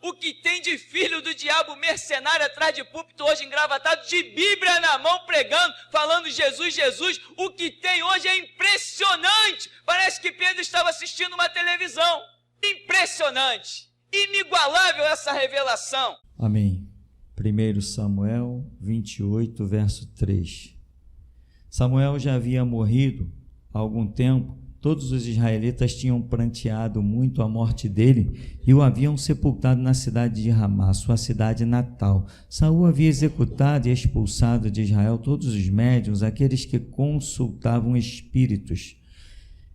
o que tem de filho do diabo mercenário atrás de púlpito hoje engravatado, de Bíblia na mão pregando, falando Jesus, Jesus, o que tem hoje é impressionante. Parece que Pedro estava assistindo uma televisão. Impressionante, inigualável essa revelação. Amém. 1 Samuel 28, verso 3. Samuel já havia morrido há algum tempo. Todos os israelitas tinham pranteado muito a morte dele e o haviam sepultado na cidade de Ramá, sua cidade natal. Saul havia executado e expulsado de Israel todos os médiuns, aqueles que consultavam espíritos.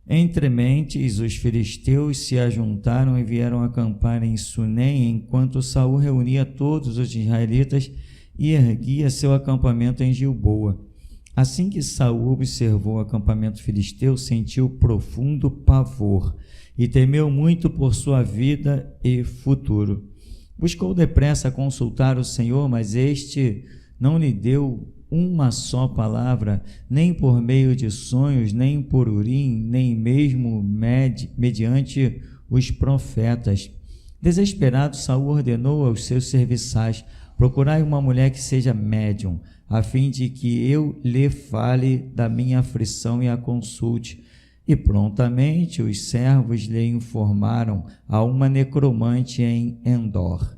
Entre mentes, os filisteus se ajuntaram e vieram acampar em Sunem, enquanto Saul reunia todos os israelitas e erguia seu acampamento em Gilboa. Assim que Saul observou o acampamento filisteu, sentiu profundo pavor e temeu muito por sua vida e futuro. Buscou depressa consultar o Senhor, mas este não lhe deu uma só palavra, nem por meio de sonhos, nem por Urim, nem mesmo mediante os profetas. Desesperado, Saul ordenou aos seus serviçais: procurai uma mulher que seja médium, a fim de que eu lhe fale da minha aflição e a consulte. E prontamente os servos lhe informaram a uma necromante em Endor.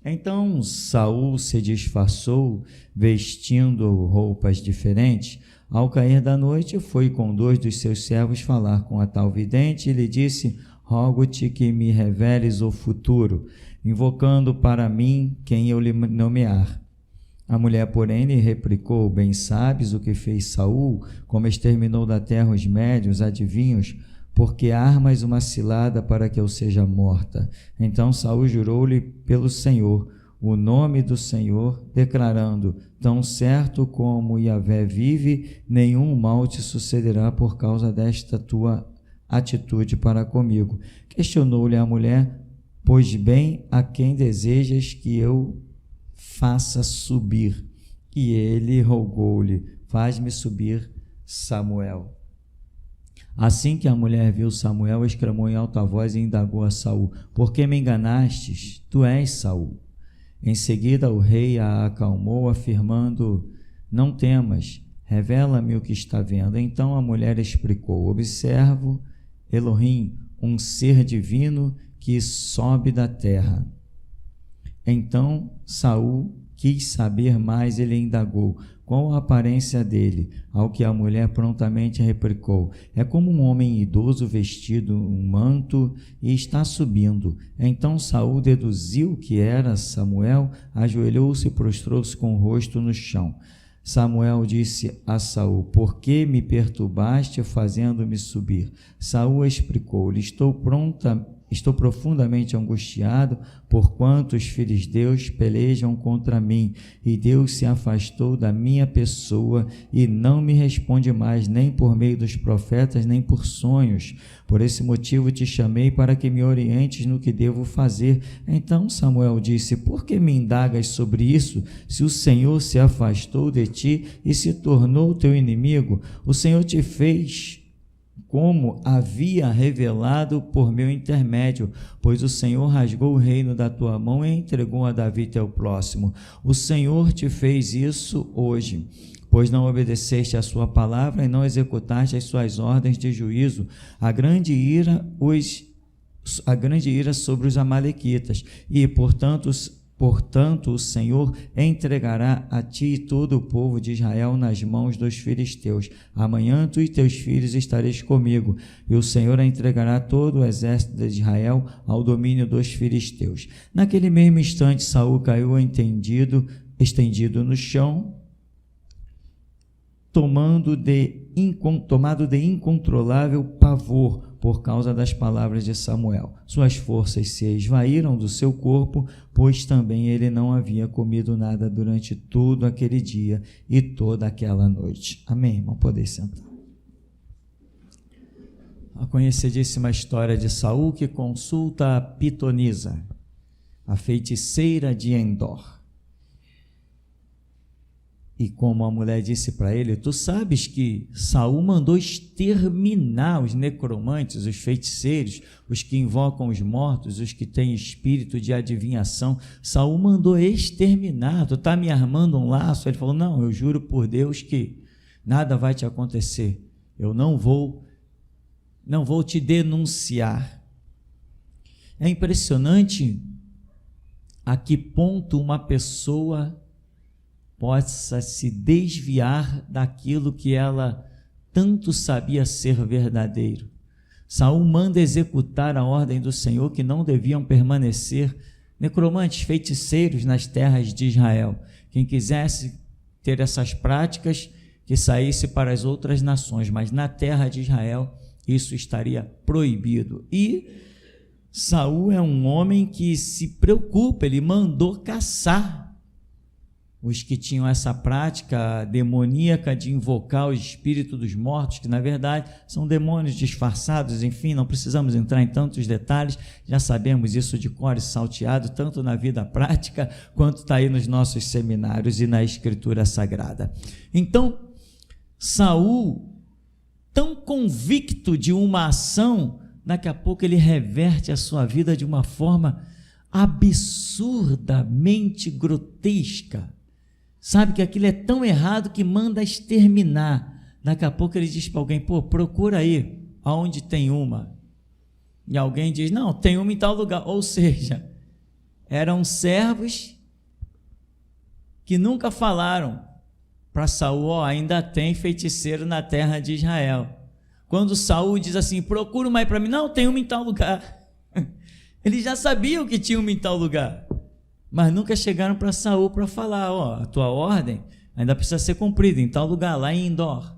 Então Saul se disfarçou, vestindo roupas diferentes. Ao cair da noite, foi com 2 dos seus servos falar com a tal vidente e lhe disse: rogo-te que me reveles o futuro, invocando para mim quem eu lhe nomear. A mulher, porém, lhe replicou: bem sabes o que fez Saul, como exterminou da terra os médiuns, adivinhos, porque armas uma cilada para que eu seja morta. Então Saul jurou-lhe pelo Senhor, o nome do Senhor, declarando: tão certo como Yahvé vive, nenhum mal te sucederá por causa desta tua atitude para comigo. Questionou-lhe a mulher: pois bem, a quem desejas que eu faça subir? E ele rogou-lhe: faz-me subir Samuel. Assim que a mulher viu Samuel, exclamou em alta voz e indagou a Saul: por que me enganastes? Tu és Saul. Em seguida o rei a acalmou, afirmando: não temas, revela-me o que está vendo. Então a mulher explicou: observo Elohim, um ser divino que sobe da terra. Então Saul quis saber mais, ele indagou: qual a aparência dele? Ao que a mulher prontamente replicou: é como um homem idoso vestido um manto e está subindo. Então Saul deduziu que era Samuel, ajoelhou-se e prostrou-se com o rosto no chão. Samuel disse a Saul: por que me perturbaste fazendo-me subir? Saul explicou-lhe: Estou profundamente angustiado, porquanto os filisteus pelejam contra mim, e Deus se afastou da minha pessoa e não me responde mais, nem por meio dos profetas, nem por sonhos. Por esse motivo te chamei para que me orientes no que devo fazer. Então Samuel disse: por que me indagas sobre isso? Se o Senhor se afastou de ti e se tornou teu inimigo, o Senhor te fez como havia revelado por meu intermédio, pois o Senhor rasgou o reino da tua mão e entregou a Davi teu próximo. O Senhor te fez isso hoje, pois não obedeceste a sua palavra e não executaste as suas ordens de juízo. A grande ira sobre os amalequitas, e portanto o Senhor entregará a ti e todo o povo de Israel nas mãos dos filisteus. Amanhã tu e teus filhos estareis comigo, e o Senhor entregará todo o exército de Israel ao domínio dos filisteus. Naquele mesmo instante, Saul caiu estendido no chão, tomado de incontrolável pavor por causa das palavras de Samuel. Suas forças se esvaíram do seu corpo, pois também ele não havia comido nada durante todo aquele dia e toda aquela noite. Amém, irmão? Poder sentar. A conhecidíssima história de Saul que consulta a pitonisa, a feiticeira de Endor. E como a mulher disse para ele, tu sabes que Saul mandou exterminar os necromantes, os feiticeiros, os que invocam os mortos, os que têm espírito de adivinhação. Saul mandou exterminar, tu está me armando um laço? Ele falou, não, eu juro por Deus que nada vai te acontecer, eu não vou te denunciar. É impressionante a que ponto uma pessoa possa se desviar daquilo que ela tanto sabia ser verdadeiro. Saul manda executar a ordem do Senhor que não deviam permanecer necromantes, feiticeiros nas terras de Israel. Quem quisesse ter essas práticas, que saísse para as outras nações, mas na terra de Israel isso estaria proibido. E Saul é um homem que se preocupa, ele mandou caçar os que tinham essa prática demoníaca de invocar o espírito dos mortos, que na verdade são demônios disfarçados. Enfim, não precisamos entrar em tantos detalhes, já sabemos isso de cor e salteado, tanto na vida prática, quanto está aí nos nossos seminários e na Escritura Sagrada. Então, Saul, tão convicto de uma ação, daqui a pouco ele reverte a sua vida de uma forma absurdamente grotesca. Sabe que aquilo é tão errado que manda exterminar. Daqui a pouco ele diz para alguém, procura aí, aonde tem uma. E alguém diz, não, tem uma em tal lugar. Ou seja, eram servos que nunca falaram para Saul, ainda tem feiticeiro na terra de Israel. Quando Saul diz assim, procura uma aí para mim, não, tem uma em tal lugar. Eles já sabiam que tinha uma em tal lugar, mas nunca chegaram para Saul para falar, a tua ordem ainda precisa ser cumprida em tal lugar, lá em Endor.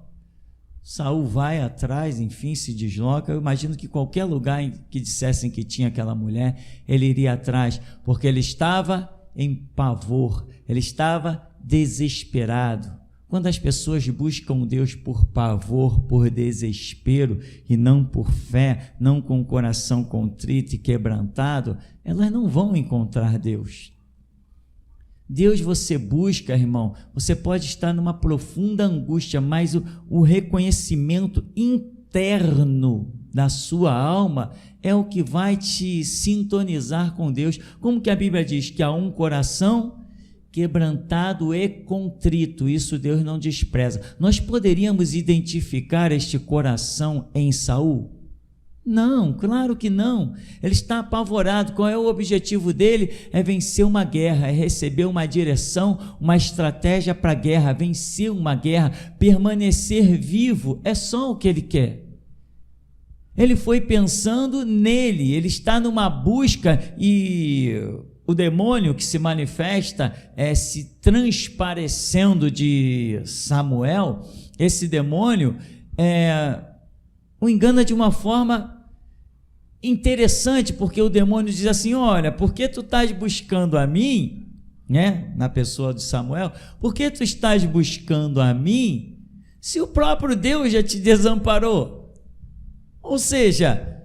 Saul vai atrás, enfim, se desloca. Eu imagino que qualquer lugar em que dissessem que tinha aquela mulher, ele iria atrás, porque ele estava em pavor, ele estava desesperado. Quando as pessoas buscam Deus por pavor, por desespero e não por fé, não com o coração contrito e quebrantado, elas não vão encontrar Deus. Deus você busca, irmão, você pode estar numa profunda angústia, mas o reconhecimento interno da sua alma é o que vai te sintonizar com Deus. Como que a Bíblia diz? Que há um coração quebrantado e contrito, isso Deus não despreza. Nós poderíamos identificar este coração em Saul? Não, claro que não. Ele está apavorado. Qual é o objetivo dele? É vencer uma guerra, é receber uma direção, uma estratégia para a guerra, vencer uma guerra, permanecer vivo, é só o que ele quer. Ele foi pensando nele, ele está numa busca e o demônio que se manifesta se transparecendo de Samuel, esse demônio o engana de uma forma interessante, porque o demônio diz assim, olha, por que tu estás buscando a mim, né? Na pessoa de Samuel, por que tu estás buscando a mim, se o próprio Deus já te desamparou? Ou seja,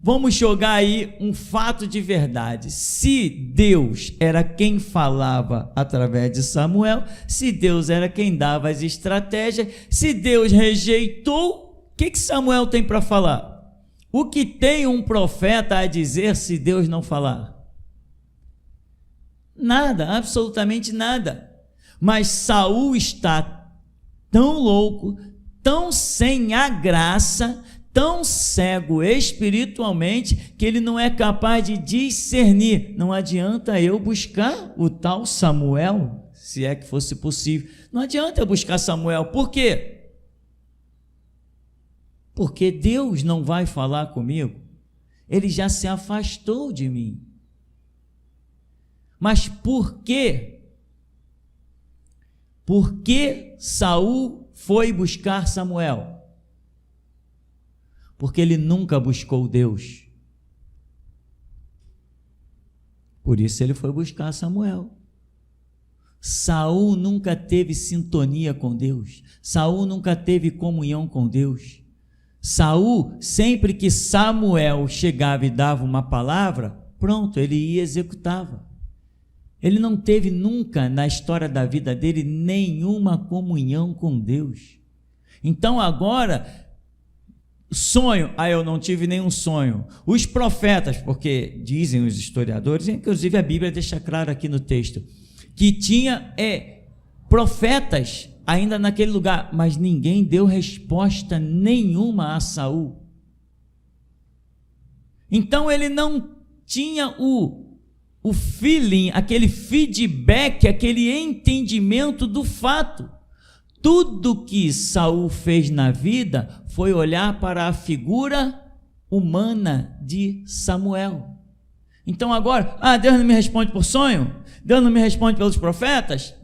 vamos jogar aí um fato de verdade, se Deus era quem falava através de Samuel, se Deus era quem dava as estratégias, se Deus rejeitou, o que Samuel tem para falar? O que tem um profeta a dizer se Deus não falar? Nada, absolutamente nada. Mas Saul está tão louco, tão sem a graça, tão cego espiritualmente, que ele não é capaz de discernir. Não adianta eu buscar o tal Samuel, se é que fosse possível. Não adianta eu buscar Samuel. Por quê? Porque Deus não vai falar comigo, ele já se afastou de mim. Mas por quê? Por que Saul foi buscar Samuel? Porque ele nunca buscou Deus. Por isso ele foi buscar Samuel. Saul nunca teve sintonia com Deus. Saul nunca teve comunhão com Deus. Saul, sempre que Samuel chegava e dava uma palavra, pronto, ele ia e executava. Ele não teve nunca na história da vida dele nenhuma comunhão com Deus. Então agora, sonho, eu não tive nenhum sonho. Os profetas, porque dizem os historiadores, inclusive a Bíblia deixa claro aqui no texto, que tinha profetas ainda naquele lugar, mas ninguém deu resposta nenhuma a Saul. Então ele não tinha o feeling, aquele feedback, aquele entendimento do fato. Tudo que Saul fez na vida foi olhar para a figura humana de Samuel. Então agora, Deus não me responde por sonho? Deus não me responde pelos profetas?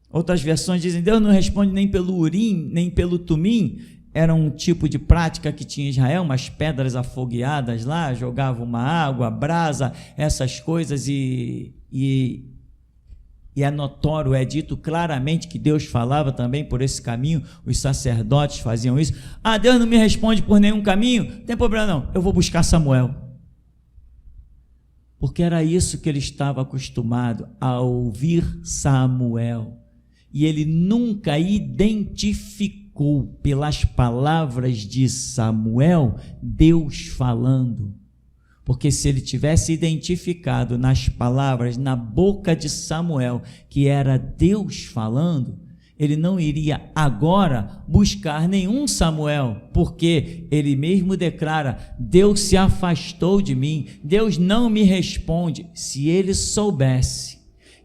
Outras versões dizem, Deus não responde nem pelo Urim, nem pelo Tumim. Era um tipo de prática que tinha em Israel, umas pedras afogueadas lá, jogavam uma água, brasa, essas coisas, e é notório, é dito claramente que Deus falava também por esse caminho, os sacerdotes faziam isso. Deus não me responde por nenhum caminho, não tem problema não, eu vou buscar Samuel. Porque era isso que ele estava acostumado, a ouvir Samuel, e ele nunca identificou pelas palavras de Samuel, Deus falando, porque se ele tivesse identificado nas palavras, na boca de Samuel, que era Deus falando, ele não iria agora buscar nenhum Samuel, porque ele mesmo declara, Deus se afastou de mim, Deus não me responde. Se ele soubesse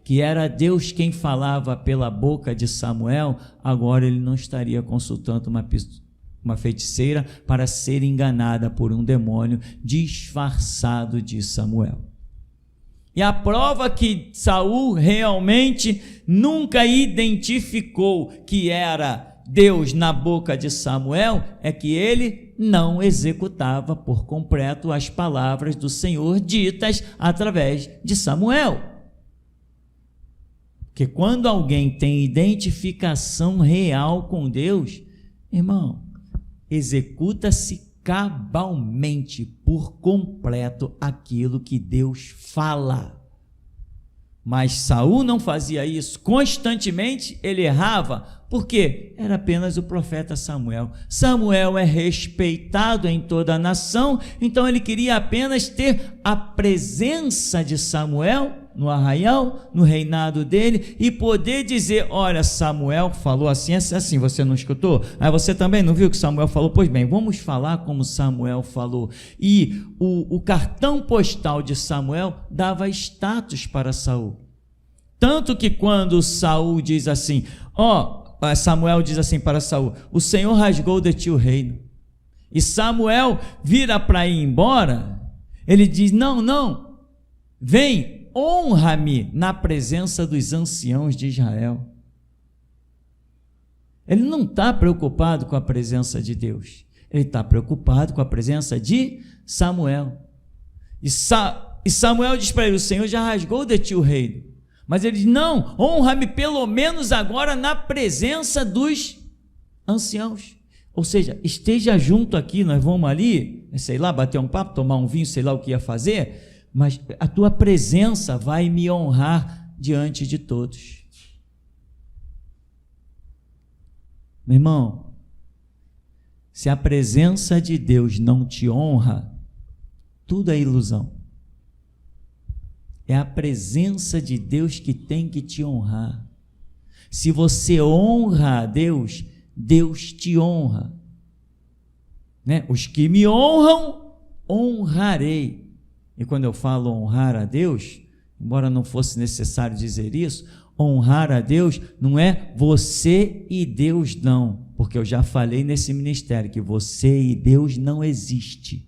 que era Deus quem falava pela boca de Samuel, agora ele não estaria consultando uma feiticeira para ser enganada por um demônio disfarçado de Samuel. E a prova que Saul realmente nunca identificou que era Deus na boca de Samuel é que ele não executava por completo as palavras do Senhor ditas através de Samuel. Porque quando alguém tem identificação real com Deus, irmão, executa-se cabalmente, por completo, aquilo que Deus fala. Mas Saul não fazia isso, constantemente ele errava, porque era apenas o profeta Samuel. Samuel é respeitado em toda a nação, então ele queria apenas ter a presença de Samuel no arraial, no reinado dele, e poder dizer, olha, Samuel falou assim, assim, você não escutou? Você também não viu que Samuel falou? Pois bem, vamos falar como Samuel falou. E o cartão postal de Samuel dava status para Saul. Tanto que quando Saul diz assim, Samuel diz assim para Saul, o Senhor rasgou de ti o reino. E Samuel vira para ir embora, ele diz, não, vem, honra-me na presença dos anciãos de Israel. Ele não está preocupado com a presença de Deus, ele está preocupado com a presença de Samuel. E Samuel diz para ele, o Senhor já rasgou de ti o reino, mas ele diz, não, honra-me pelo menos agora na presença dos anciãos. Ou seja, esteja junto aqui, nós vamos ali, sei lá, bater um papo, tomar um vinho, sei lá o que ia fazer, mas a tua presença vai me honrar diante de todos. Meu irmão, se a presença de Deus não te honra, tudo é ilusão. É a presença de Deus que tem que te honrar. Se você honra a Deus, Deus te honra. Né? Os que me honram, honrarei. E quando eu falo honrar a Deus, embora não fosse necessário dizer isso, honrar a Deus não é você e Deus não, porque eu já falei nesse ministério que você e Deus não existe.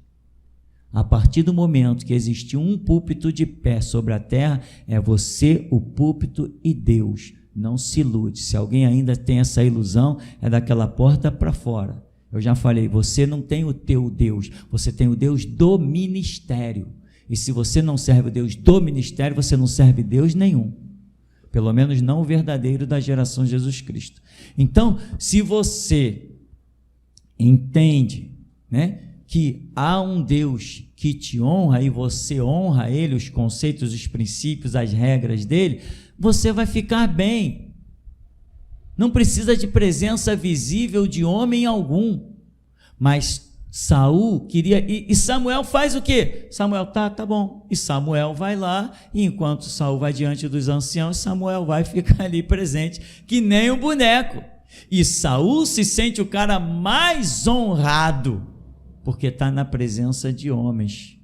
A partir do momento que existe um púlpito de pé sobre a terra, é você, o púlpito e Deus. Não se ilude. Se alguém ainda tem essa ilusão, é daquela porta para fora. Eu já falei, você não tem o teu Deus, você tem o Deus do ministério. E se você não serve o Deus do ministério, você não serve Deus nenhum. Pelo menos não o verdadeiro da geração de Jesus Cristo. Então, se você entende, né, que há um Deus que te honra e você honra Ele, os conceitos, os princípios, as regras dele, você vai ficar bem. Não precisa de presença visível de homem algum. Mas Saul queria, e Samuel faz o quê? Samuel, tá bom. E Samuel vai lá, e enquanto Saul vai diante dos anciãos, Samuel vai ficar ali presente, que nem um boneco. E Saul se sente o cara mais honrado, porque está na presença de homens.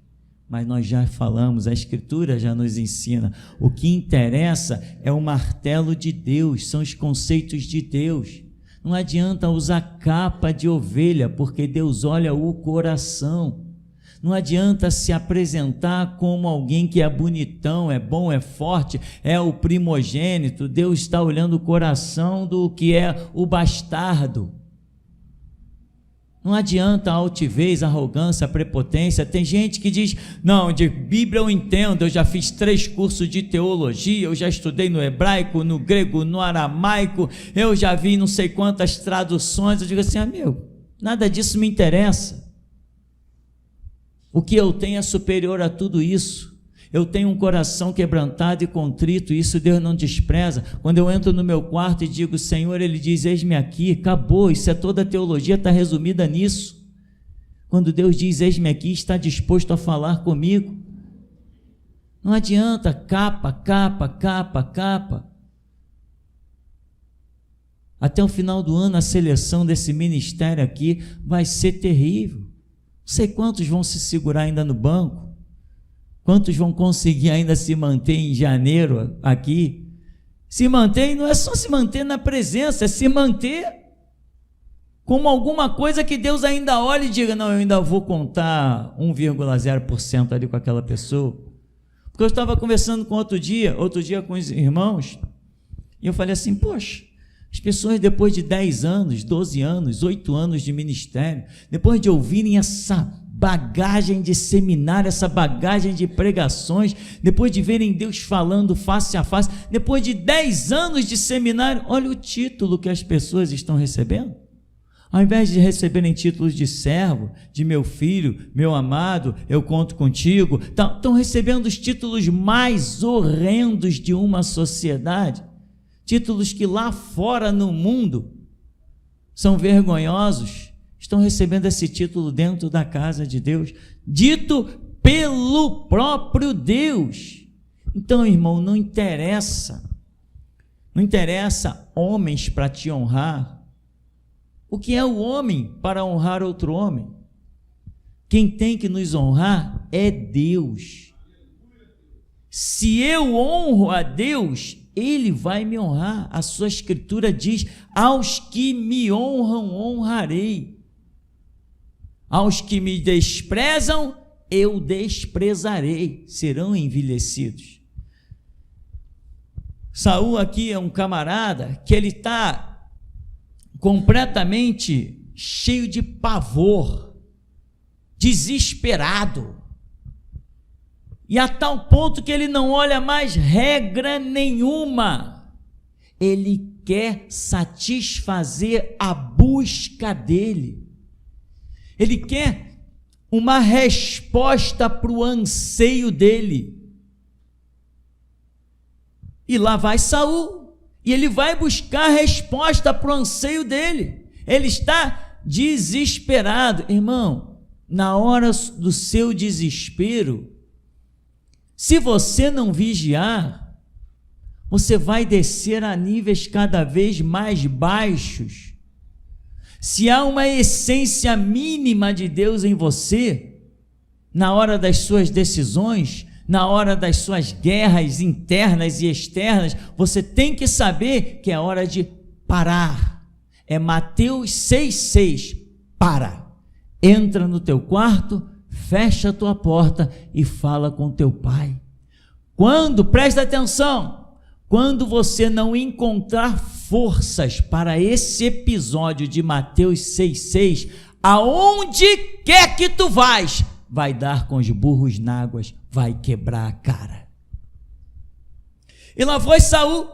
Mas nós já falamos, a Escritura já nos ensina, o que interessa é o martelo de Deus, são os conceitos de Deus. Não adianta usar capa de ovelha, porque Deus olha o coração. Não adianta se apresentar como alguém que é bonitão, é bom, é forte, é o primogênito. Deus está olhando o coração do que é o bastardo. Não adianta a altivez, a arrogância, a prepotência. Tem gente que diz, não, de Bíblia eu entendo, eu já fiz 3 cursos de teologia, eu já estudei no hebraico, no grego, no aramaico, eu já vi não sei quantas traduções. Eu digo assim, meu, nada disso me interessa. O que eu tenho é superior a tudo isso. Eu tenho um coração quebrantado e contrito, e isso Deus não despreza. Quando eu entro no meu quarto e digo, Senhor, Ele diz, eis-me aqui, acabou, isso é toda a teologia, está resumida nisso. Quando Deus diz, eis-me aqui, está disposto a falar comigo. Não adianta capa. Até o final do ano, a seleção desse ministério aqui vai ser terrível. Não sei quantos vão se segurar ainda no banco. Quantos vão conseguir ainda se manter em janeiro aqui? Se manter, não é só se manter na presença, é se manter como alguma coisa que Deus ainda olhe e diga, não, eu ainda vou contar 1,0% ali com aquela pessoa. Porque eu estava conversando com outro dia com os irmãos, e eu falei assim, poxa, as pessoas depois de 10 anos, 12 anos, 8 anos de ministério, depois de ouvirem essa bagagem de seminário, essa bagagem de pregações, depois de verem Deus falando face a face, depois de 10 anos de seminário, olha o título que as pessoas estão recebendo. Ao invés de receberem títulos de servo, de meu filho, meu amado, eu conto contigo, estão recebendo os títulos mais horrendos de uma sociedade, títulos que lá fora no mundo são vergonhosos. Estão recebendo esse título dentro da casa de Deus, dito pelo próprio Deus. Então, irmão, não interessa homens para te honrar. O que é o homem para honrar outro homem? Quem tem que nos honrar é Deus. Se eu honro a Deus, Ele vai me honrar. A sua Escritura diz, aos que me honram, honrarei. Aos que me desprezam, eu desprezarei, serão envelhecidos. Saul aqui é um camarada que ele está completamente cheio de pavor, desesperado, e a tal ponto que ele não olha mais regra nenhuma, ele quer satisfazer a busca dele. Ele quer uma resposta para o anseio dele. E lá vai Saul, e ele vai buscar resposta para o anseio dele. Ele está desesperado. Irmão, na hora do seu desespero, se você não vigiar, você vai descer a níveis cada vez mais baixos. Se há uma essência mínima de Deus em você, na hora das suas decisões, na hora das suas guerras internas e externas, você tem que saber que é hora de parar. É Mateus 6,6. Para, entra no teu quarto, fecha a tua porta e fala com teu pai. Presta atenção, quando você não encontrar forças para esse episódio de Mateus 6,6, aonde quer que tu vais, vai dar com os burros na águas, vai quebrar a cara. E lá foi Saul,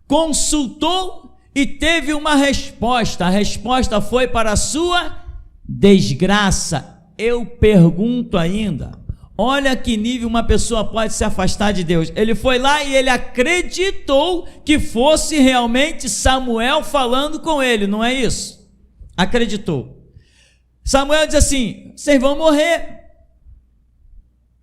consultou e teve uma resposta. A resposta foi para a sua desgraça. eu pergunto ainda, olha que nível uma pessoa pode se afastar de Deus. Ele foi lá e ele acreditou que fosse realmente Samuel falando com ele, não é isso? Acreditou. Samuel diz assim, vocês vão morrer.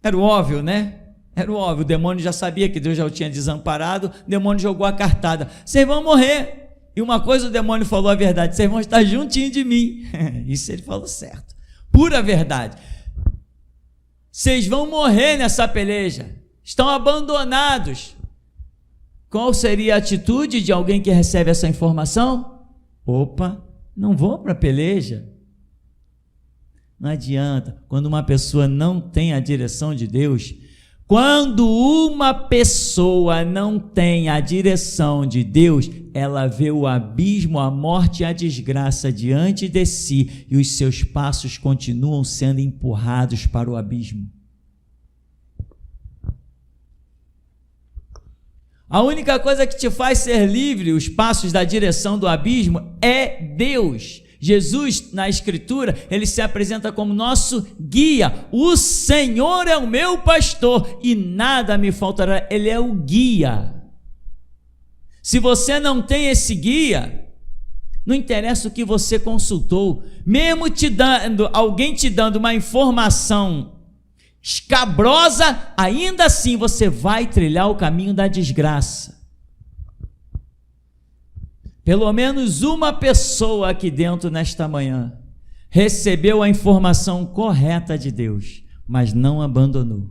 Era o óbvio, né? Era o óbvio, o demônio já sabia que Deus já o tinha desamparado, o demônio jogou a cartada, vocês vão morrer. E uma coisa o demônio falou a verdade, vocês vão estar juntinho de mim. Isso ele falou certo, pura verdade. Vocês vão morrer nessa peleja, estão abandonados. Qual seria a atitude de alguém que recebe essa informação? Opa, não vou para a peleja. Não adianta, quando uma pessoa não tem a direção de Deus, quando uma pessoa não tem a direção de Deus, ela vê o abismo, a morte e a desgraça diante de si, e os seus passos continuam sendo empurrados para o abismo. A única coisa que te faz ser livre, os passos da direção do abismo, é Deus. Jesus, na Escritura, ele se apresenta como nosso guia. O Senhor é o meu pastor e nada me faltará. Ele é o guia. Se você não tem esse guia, não interessa o que você consultou, mesmo alguém te dando uma informação escabrosa, ainda assim você vai trilhar o caminho da desgraça. Pelo menos uma pessoa aqui dentro nesta manhã recebeu a informação correta de Deus, mas não abandonou.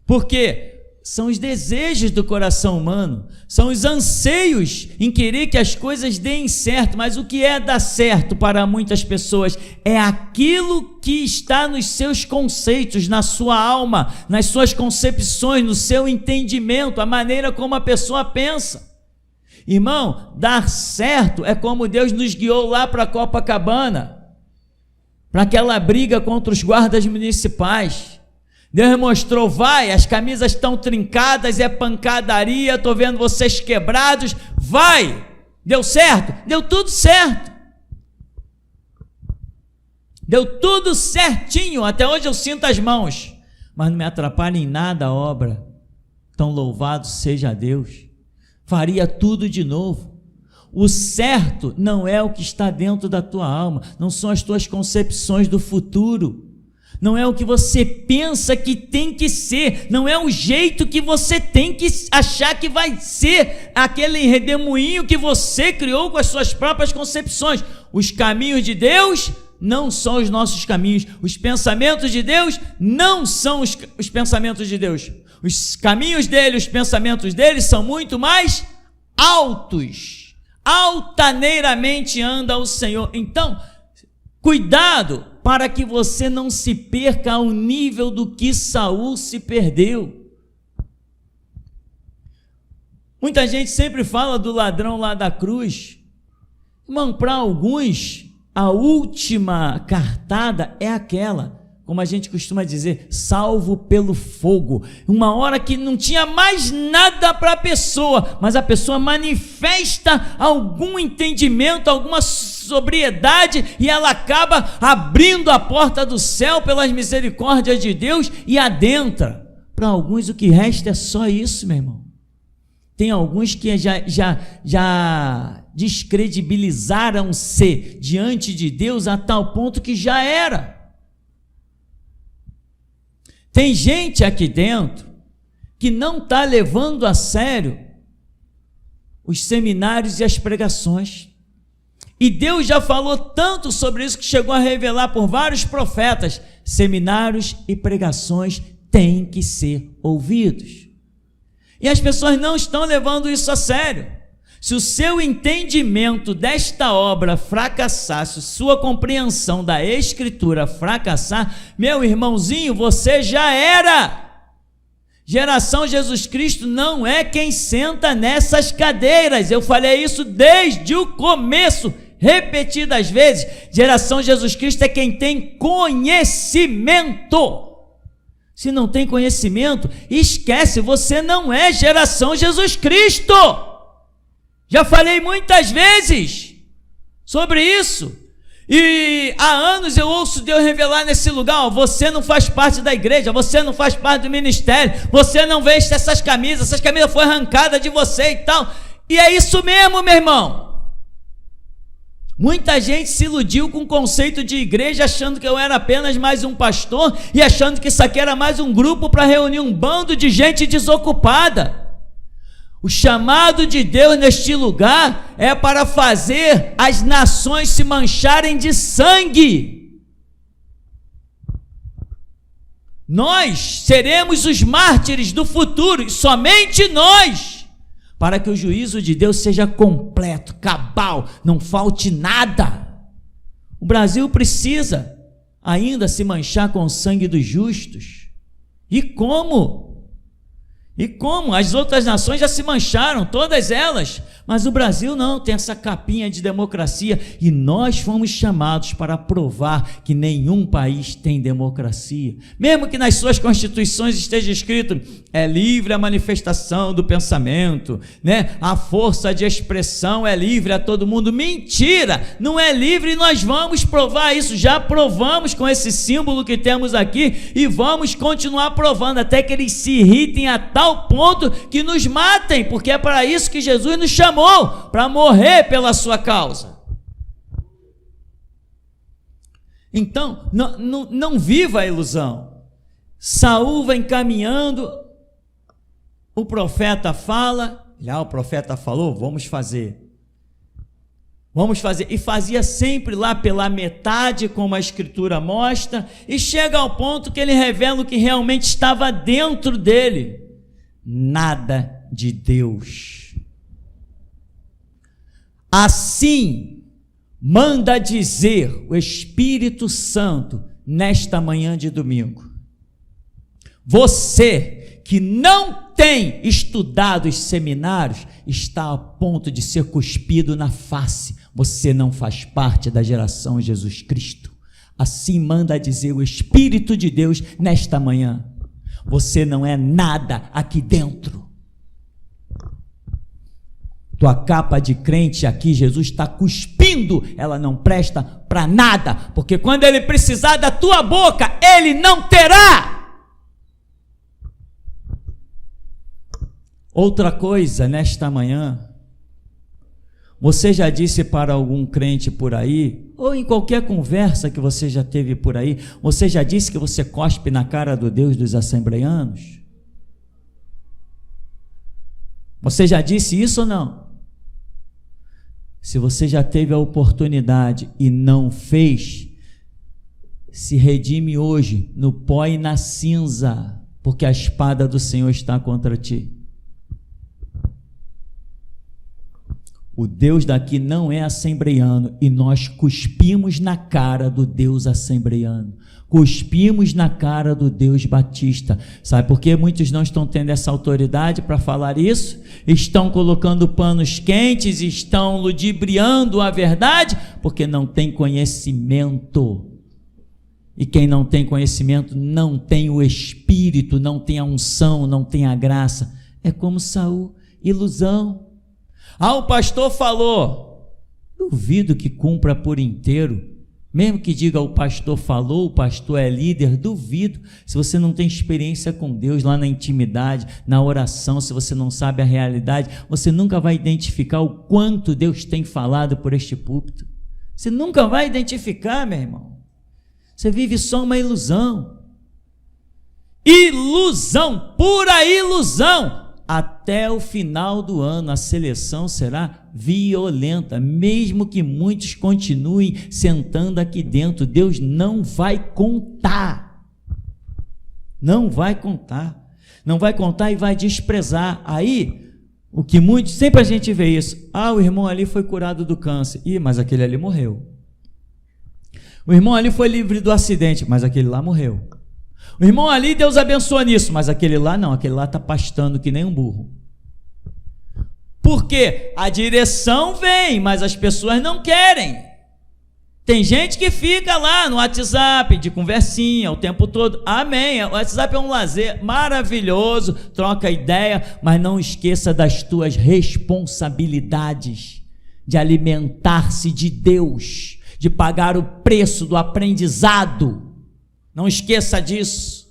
Por quê? São os desejos do coração humano, são os anseios em querer que as coisas deem certo, mas o que é dar certo para muitas pessoas é aquilo que está nos seus conceitos, na sua alma, nas suas concepções, no seu entendimento, a maneira como a pessoa pensa. Irmão, dar certo é como Deus nos guiou lá para Copacabana, para aquela briga contra os guardas municipais. Deus mostrou, vai, as camisas estão trincadas, é pancadaria, estou vendo vocês quebrados, vai, deu certo? Deu tudo certo, deu tudo certinho, até hoje eu sinto as mãos, mas não me atrapalha em nada a obra, tão louvado seja Deus, faria tudo de novo. O certo não é o que está dentro da tua alma, não são as tuas concepções do futuro, não é o que você pensa que tem que ser, não é o jeito que você tem que achar que vai ser, aquele redemoinho que você criou com as suas próprias concepções. Os caminhos de Deus não são os nossos caminhos, os pensamentos de Deus não são os pensamentos de Deus, os caminhos dele, os pensamentos dele são muito mais altos, altaneiramente anda o Senhor. Então, cuidado para que você não se perca ao nível do que Saul se perdeu. Muita gente sempre fala do ladrão lá da cruz. Irmão, para alguns, a última cartada é aquela, como a gente costuma dizer, salvo pelo fogo. Uma hora que não tinha mais nada para a pessoa, mas a pessoa manifesta algum entendimento, alguma sobriedade, e ela acaba abrindo a porta do céu pelas misericórdias de Deus e adentra. Para alguns o que resta é só isso, meu irmão. Tem alguns que já descredibilizaram-se diante de Deus a tal ponto que já era. Tem gente aqui dentro que não está levando a sério os seminários e as pregações. E Deus já falou tanto sobre isso que chegou a revelar por vários profetas: seminários e pregações têm que ser ouvidos. E as pessoas não estão levando isso a sério. Se o seu entendimento desta obra fracassar, se sua compreensão da Escritura fracassar, meu irmãozinho, você já era. Geração Jesus Cristo não é quem senta nessas cadeiras. Eu falei isso desde o começo, repetidas vezes. Geração Jesus Cristo é quem tem conhecimento. Se não tem conhecimento, esquece, você não é geração Jesus Cristo. Já falei muitas vezes sobre isso. E há anos eu ouço Deus revelar nesse lugar, ó, você não faz parte da igreja, você não faz parte do ministério, você não veste essas camisas foram arrancadas de você e tal. E é isso mesmo, meu irmão. Muita gente se iludiu com o conceito de igreja, achando que eu era apenas mais um pastor e achando que isso aqui era mais um grupo para reunir um bando de gente desocupada. O chamado de Deus neste lugar é para fazer as nações se mancharem de sangue. Nós seremos os mártires do futuro, e somente nós, para que o juízo de Deus seja completo, cabal, não falte nada. O Brasil precisa ainda se manchar com o sangue dos justos. E como? E como? As outras nações já se mancharam, todas elas, mas o Brasil não, tem essa capinha de democracia, e nós fomos chamados para provar que nenhum país tem democracia, mesmo que nas suas constituições esteja escrito, é livre a manifestação do pensamento, né? A força de expressão é livre a todo mundo. Mentira, não é livre, e nós vamos provar isso, já provamos com esse símbolo que temos aqui, e vamos continuar provando, até que eles se irritem a tal ponto que nos matem, porque é para isso que Jesus nos chamou, para morrer pela sua causa. Então, não viva a ilusão. Saul vai encaminhando, o profeta fala, o profeta falou, vamos fazer, e fazia sempre lá pela metade, como a escritura mostra, e chega ao ponto que ele revela o que realmente estava dentro dele: nada de Deus. Assim manda dizer o Espírito Santo nesta manhã de domingo. Você que não tem estudado os seminários está a ponto de ser cuspido na face. Você não faz parte da geração Jesus Cristo. Assim manda dizer o Espírito de Deus nesta manhã. Você não é nada aqui dentro. Tua capa de crente aqui, Jesus está cuspindo, ela não presta para nada, porque quando ele precisar da tua boca, ele não terá. Outra coisa, nesta manhã, você já disse para algum crente por aí, ou em qualquer conversa que você já teve por aí, você já disse que você cospe na cara do Deus dos assembleianos? Você já disse isso ou não? Se você já teve a oportunidade e não fez, se redime hoje no pó e na cinza, porque a espada do Senhor está contra ti. O Deus daqui não é assembleiano, e nós cuspimos na cara do Deus assembleiano, cuspimos na cara do Deus batista. Sabe por que muitos não estão tendo essa autoridade para falar isso? Estão colocando panos quentes, estão ludibriando a verdade, porque não tem conhecimento. E quem não tem conhecimento não tem o Espírito, não tem a unção, não tem a graça. É como Saul, ilusão. O pastor falou, duvido que cumpra por inteiro, mesmo que diga o pastor falou, o pastor é líder, duvido. Se você não tem experiência com Deus lá na intimidade, na oração, se você não sabe a realidade, você nunca vai identificar o quanto Deus tem falado por este púlpito. Você nunca vai identificar, meu irmão. Você vive só uma ilusão. Ilusão, pura ilusão. Até o final do ano a seleção será violenta, mesmo que muitos continuem sentando aqui dentro. Deus não vai contar, não vai contar e vai desprezar. Aí, o que muitos, sempre a gente vê isso, o irmão ali foi curado do câncer, mas aquele ali morreu. O irmão ali foi livre do acidente, mas aquele lá morreu. O irmão ali, Deus abençoa nisso, mas aquele lá não, aquele lá está pastando que nem um burro. Por quê? A direção vem, mas as pessoas não querem. Tem gente que fica lá no WhatsApp, de conversinha o tempo todo, amém, o WhatsApp é um lazer maravilhoso, troca ideia, mas não esqueça das tuas responsabilidades, de alimentar-se de Deus, de pagar o preço do aprendizado. Não esqueça disso.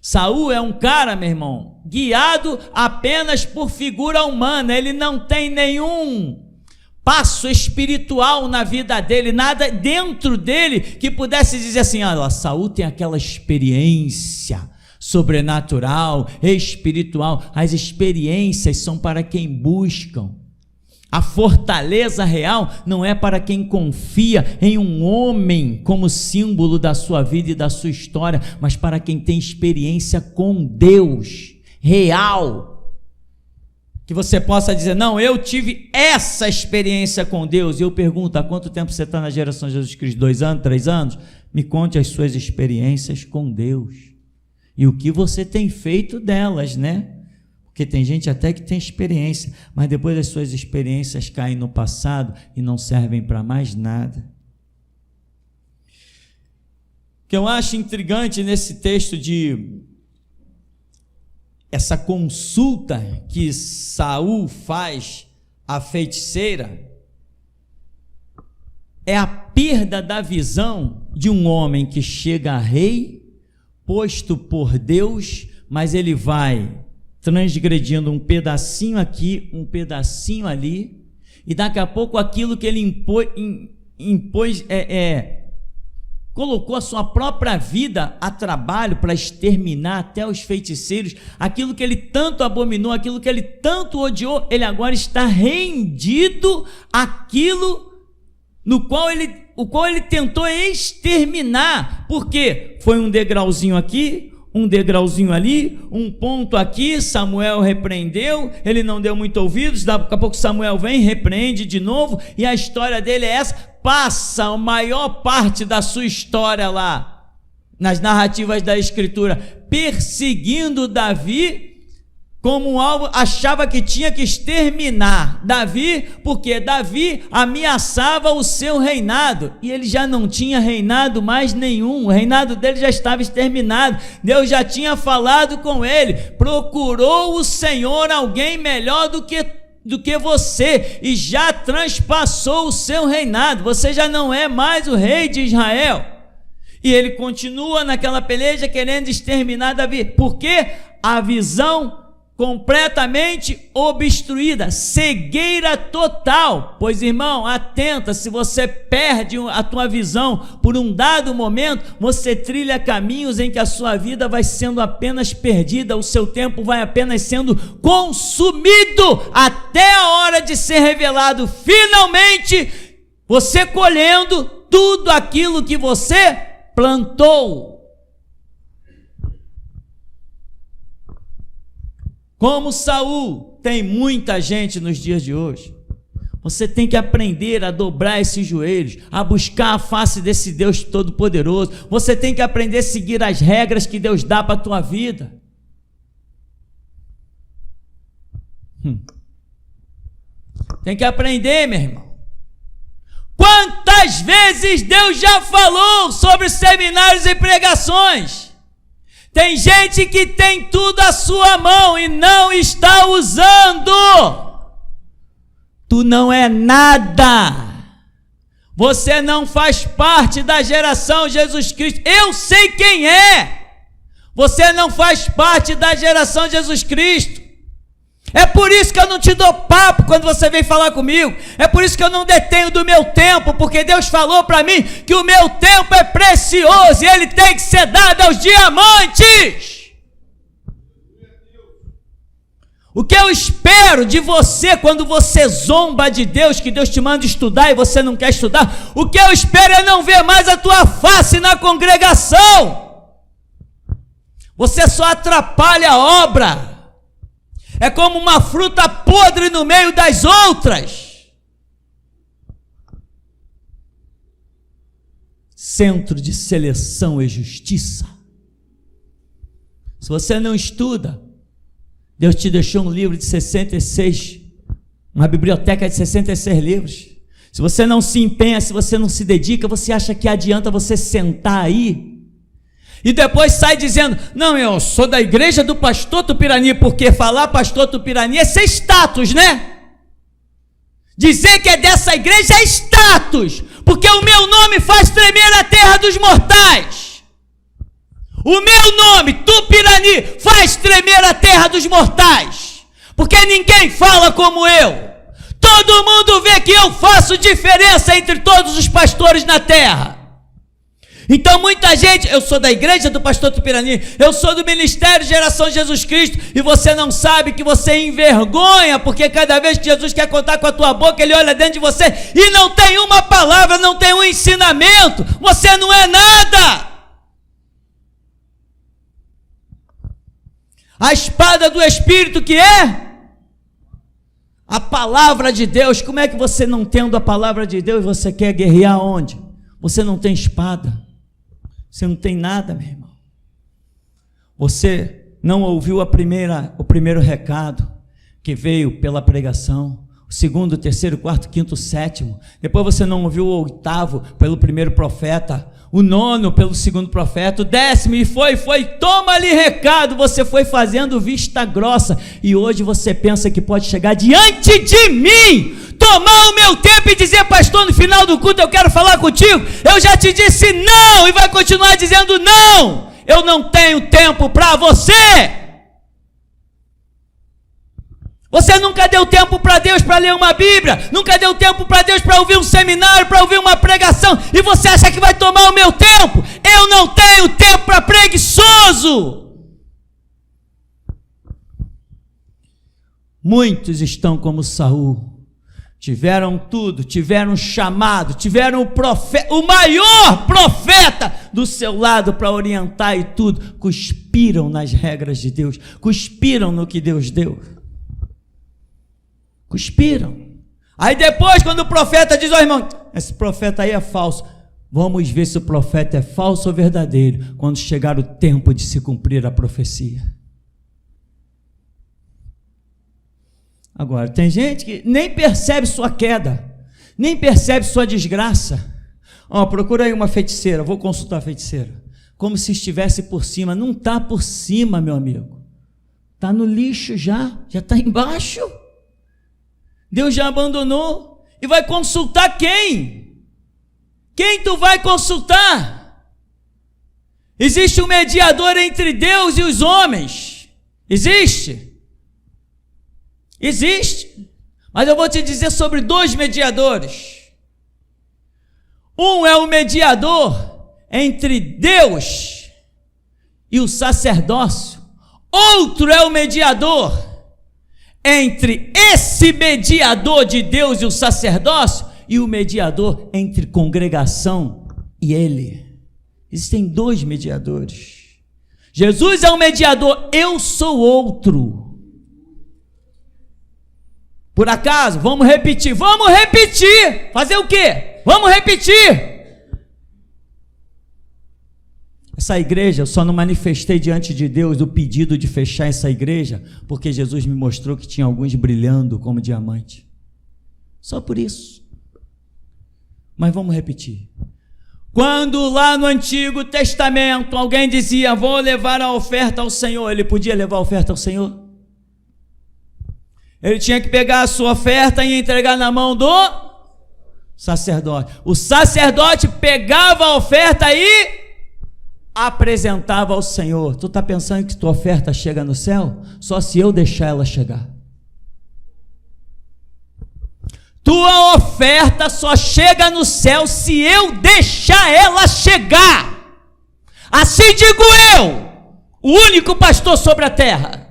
Saul é um cara, meu irmão, guiado apenas por figura humana. Ele não tem nenhum passo espiritual na vida dele, nada dentro dele que pudesse dizer assim: olha, Saul tem aquela experiência sobrenatural, espiritual. As experiências são para quem buscam. A fortaleza real não é para quem confia em um homem como símbolo da sua vida e da sua história, mas para quem tem experiência com Deus real. Que você possa dizer: não, eu tive essa experiência com Deus. E eu pergunto: há quanto tempo você está na geração de Jesus Cristo? 2 anos, 3 anos? Me conte as suas experiências com Deus e o que você tem feito delas, né? Porque tem gente até que tem experiência, mas depois as suas experiências caem no passado e não servem para mais nada. O que eu acho intrigante nesse texto de essa consulta que Saul faz à feiticeira é a perda da visão de um homem que chega a rei, posto por Deus, mas ele vai transgredindo um pedacinho aqui, um pedacinho ali, e daqui a pouco aquilo que ele impôs colocou a sua própria vida a trabalho para exterminar até os feiticeiros, aquilo que ele tanto abominou, aquilo que ele tanto odiou, ele agora está rendido àquilo o qual ele tentou exterminar. Porque foi um degrauzinho aqui, um degrauzinho ali, um ponto aqui. Samuel repreendeu, ele não deu muito ouvidos, daqui a pouco Samuel vem, repreende de novo, e a história dele é essa. Passa a maior parte da sua história lá, nas narrativas da Escritura, perseguindo Davi, como um alvo, achava que tinha que exterminar Davi, porque Davi ameaçava o seu reinado, e ele já não tinha reinado mais nenhum, o reinado dele já estava exterminado. Deus já tinha falado com ele: procurou o Senhor alguém melhor do que você, e já transpassou o seu reinado, você já não é mais o rei de Israel. E ele continua naquela peleja querendo exterminar Davi, porque a visão completamente obstruída, cegueira total. Pois, irmão, atenta, se você perde a tua visão por um dado momento, você trilha caminhos em que a sua vida vai sendo apenas perdida, o seu tempo vai apenas sendo consumido, até a hora de ser revelado finalmente, você colhendo tudo aquilo que você plantou. Como Saul, tem muita gente nos dias de hoje. Você tem que aprender a dobrar esses joelhos, a buscar a face desse Deus Todo-Poderoso. Você tem que aprender a seguir as regras que Deus dá para a tua vida. Tem que aprender, meu irmão. Quantas vezes Deus já falou sobre seminários e pregações? Tem gente que tem tudo à sua mão e não está usando. Tu não é nada. Você não faz parte da geração Jesus Cristo. Eu sei quem é. Você não faz parte da geração Jesus Cristo. É por isso que eu não te dou papo quando você vem falar comigo. É por isso que eu não detenho do meu tempo, porque Deus falou para mim que o meu tempo é precioso e ele tem que ser dado aos diamantes. O que eu espero de você quando você zomba de Deus, que Deus te manda estudar e você não quer estudar, o que eu espero é não ver mais a tua face na congregação. Você só atrapalha a obra. É como uma fruta podre no meio das outras. Centro de seleção e justiça. Se você não estuda, Deus te deixou um livro de 66, uma biblioteca de 66 livros. Se você não se empenha, se você não se dedica, você acha que adianta você sentar aí e depois sai dizendo: não, eu sou da igreja do pastor Tupirani, porque falar pastor Tupirani é ser status, né? Dizer que é dessa igreja é status, porque o meu nome faz tremer a terra dos mortais. O meu nome, Tupirani, faz tremer a terra dos mortais, porque ninguém fala como eu. Todo mundo vê que eu faço diferença entre todos os pastores na terra. Então muita gente, eu sou da igreja do pastor Tupirani, eu sou do Ministério Geração Jesus Cristo, e você não sabe que você envergonha, porque cada vez que Jesus quer contar com a tua boca, ele olha dentro de você e não tem uma palavra, não tem um ensinamento, você não é nada. A espada do Espírito, que é a palavra de Deus. Como é que você, não tendo a palavra de Deus, você quer guerrear onde? Você não tem espada, você não tem nada, meu irmão. Você não ouviu o primeiro recado que veio pela pregação, o segundo, o terceiro, o quarto, o quinto, o sétimo. Depois você não ouviu o oitavo pelo primeiro profeta, o nono pelo segundo profeta, o décimo, e foi, toma-lhe recado. Você foi fazendo vista grossa, e hoje você pensa que pode chegar diante de mim, tomar o meu tempo e dizer: pastor, no final do culto eu quero falar contigo. Eu já te disse não, e vai continuar dizendo não. Eu não tenho tempo para você. Você nunca deu tempo para Deus para ler uma Bíblia, nunca deu tempo para Deus para ouvir um seminário, para ouvir uma pregação, e você acha que vai tomar o meu tempo? Eu não tenho tempo para preguiçoso. Muitos estão como Saul, tiveram tudo, tiveram chamado, tiveram o maior profeta do seu lado para orientar e tudo, cuspiram nas regras de Deus, cuspiram no que Deus deu. Cuspiram. Aí depois, quando o profeta diz: ó irmão, esse profeta aí é falso, vamos ver se o profeta é falso ou verdadeiro, quando chegar o tempo de se cumprir a profecia. Agora, tem gente que nem percebe sua queda, nem percebe sua desgraça. Procura aí uma feiticeira, vou consultar a feiticeira, como se estivesse por cima. Não está por cima, meu amigo, está no lixo, já está embaixo. Deus já abandonou. E vai consultar quem? Quem tu vai consultar? Existe um mediador entre Deus e os homens. Existe. Mas eu vou te dizer sobre dois mediadores. Um é o mediador entre Deus e o sacerdócio. Outro é o mediador entre esse mediador de Deus e o sacerdócio, e o mediador entre congregação e ele. Existem dois mediadores. Jesus é um mediador, eu sou outro. Por acaso? Vamos repetir. Fazer o quê? Vamos repetir. Essa igreja, eu só não manifestei diante de Deus o pedido de fechar essa igreja, porque Jesus me mostrou que tinha alguns brilhando como diamante. Só por isso. Mas vamos repetir. Quando lá no Antigo Testamento alguém dizia: vou levar a oferta ao Senhor, ele podia levar a oferta ao Senhor? Ele tinha que pegar a sua oferta e entregar na mão do sacerdote. O sacerdote pegava a oferta e apresentava ao Senhor. Tu está pensando que tua oferta chega no céu? Só se eu deixar ela chegar. Tua oferta só chega no céu se eu deixar ela chegar. Assim digo eu, o único pastor sobre a terra.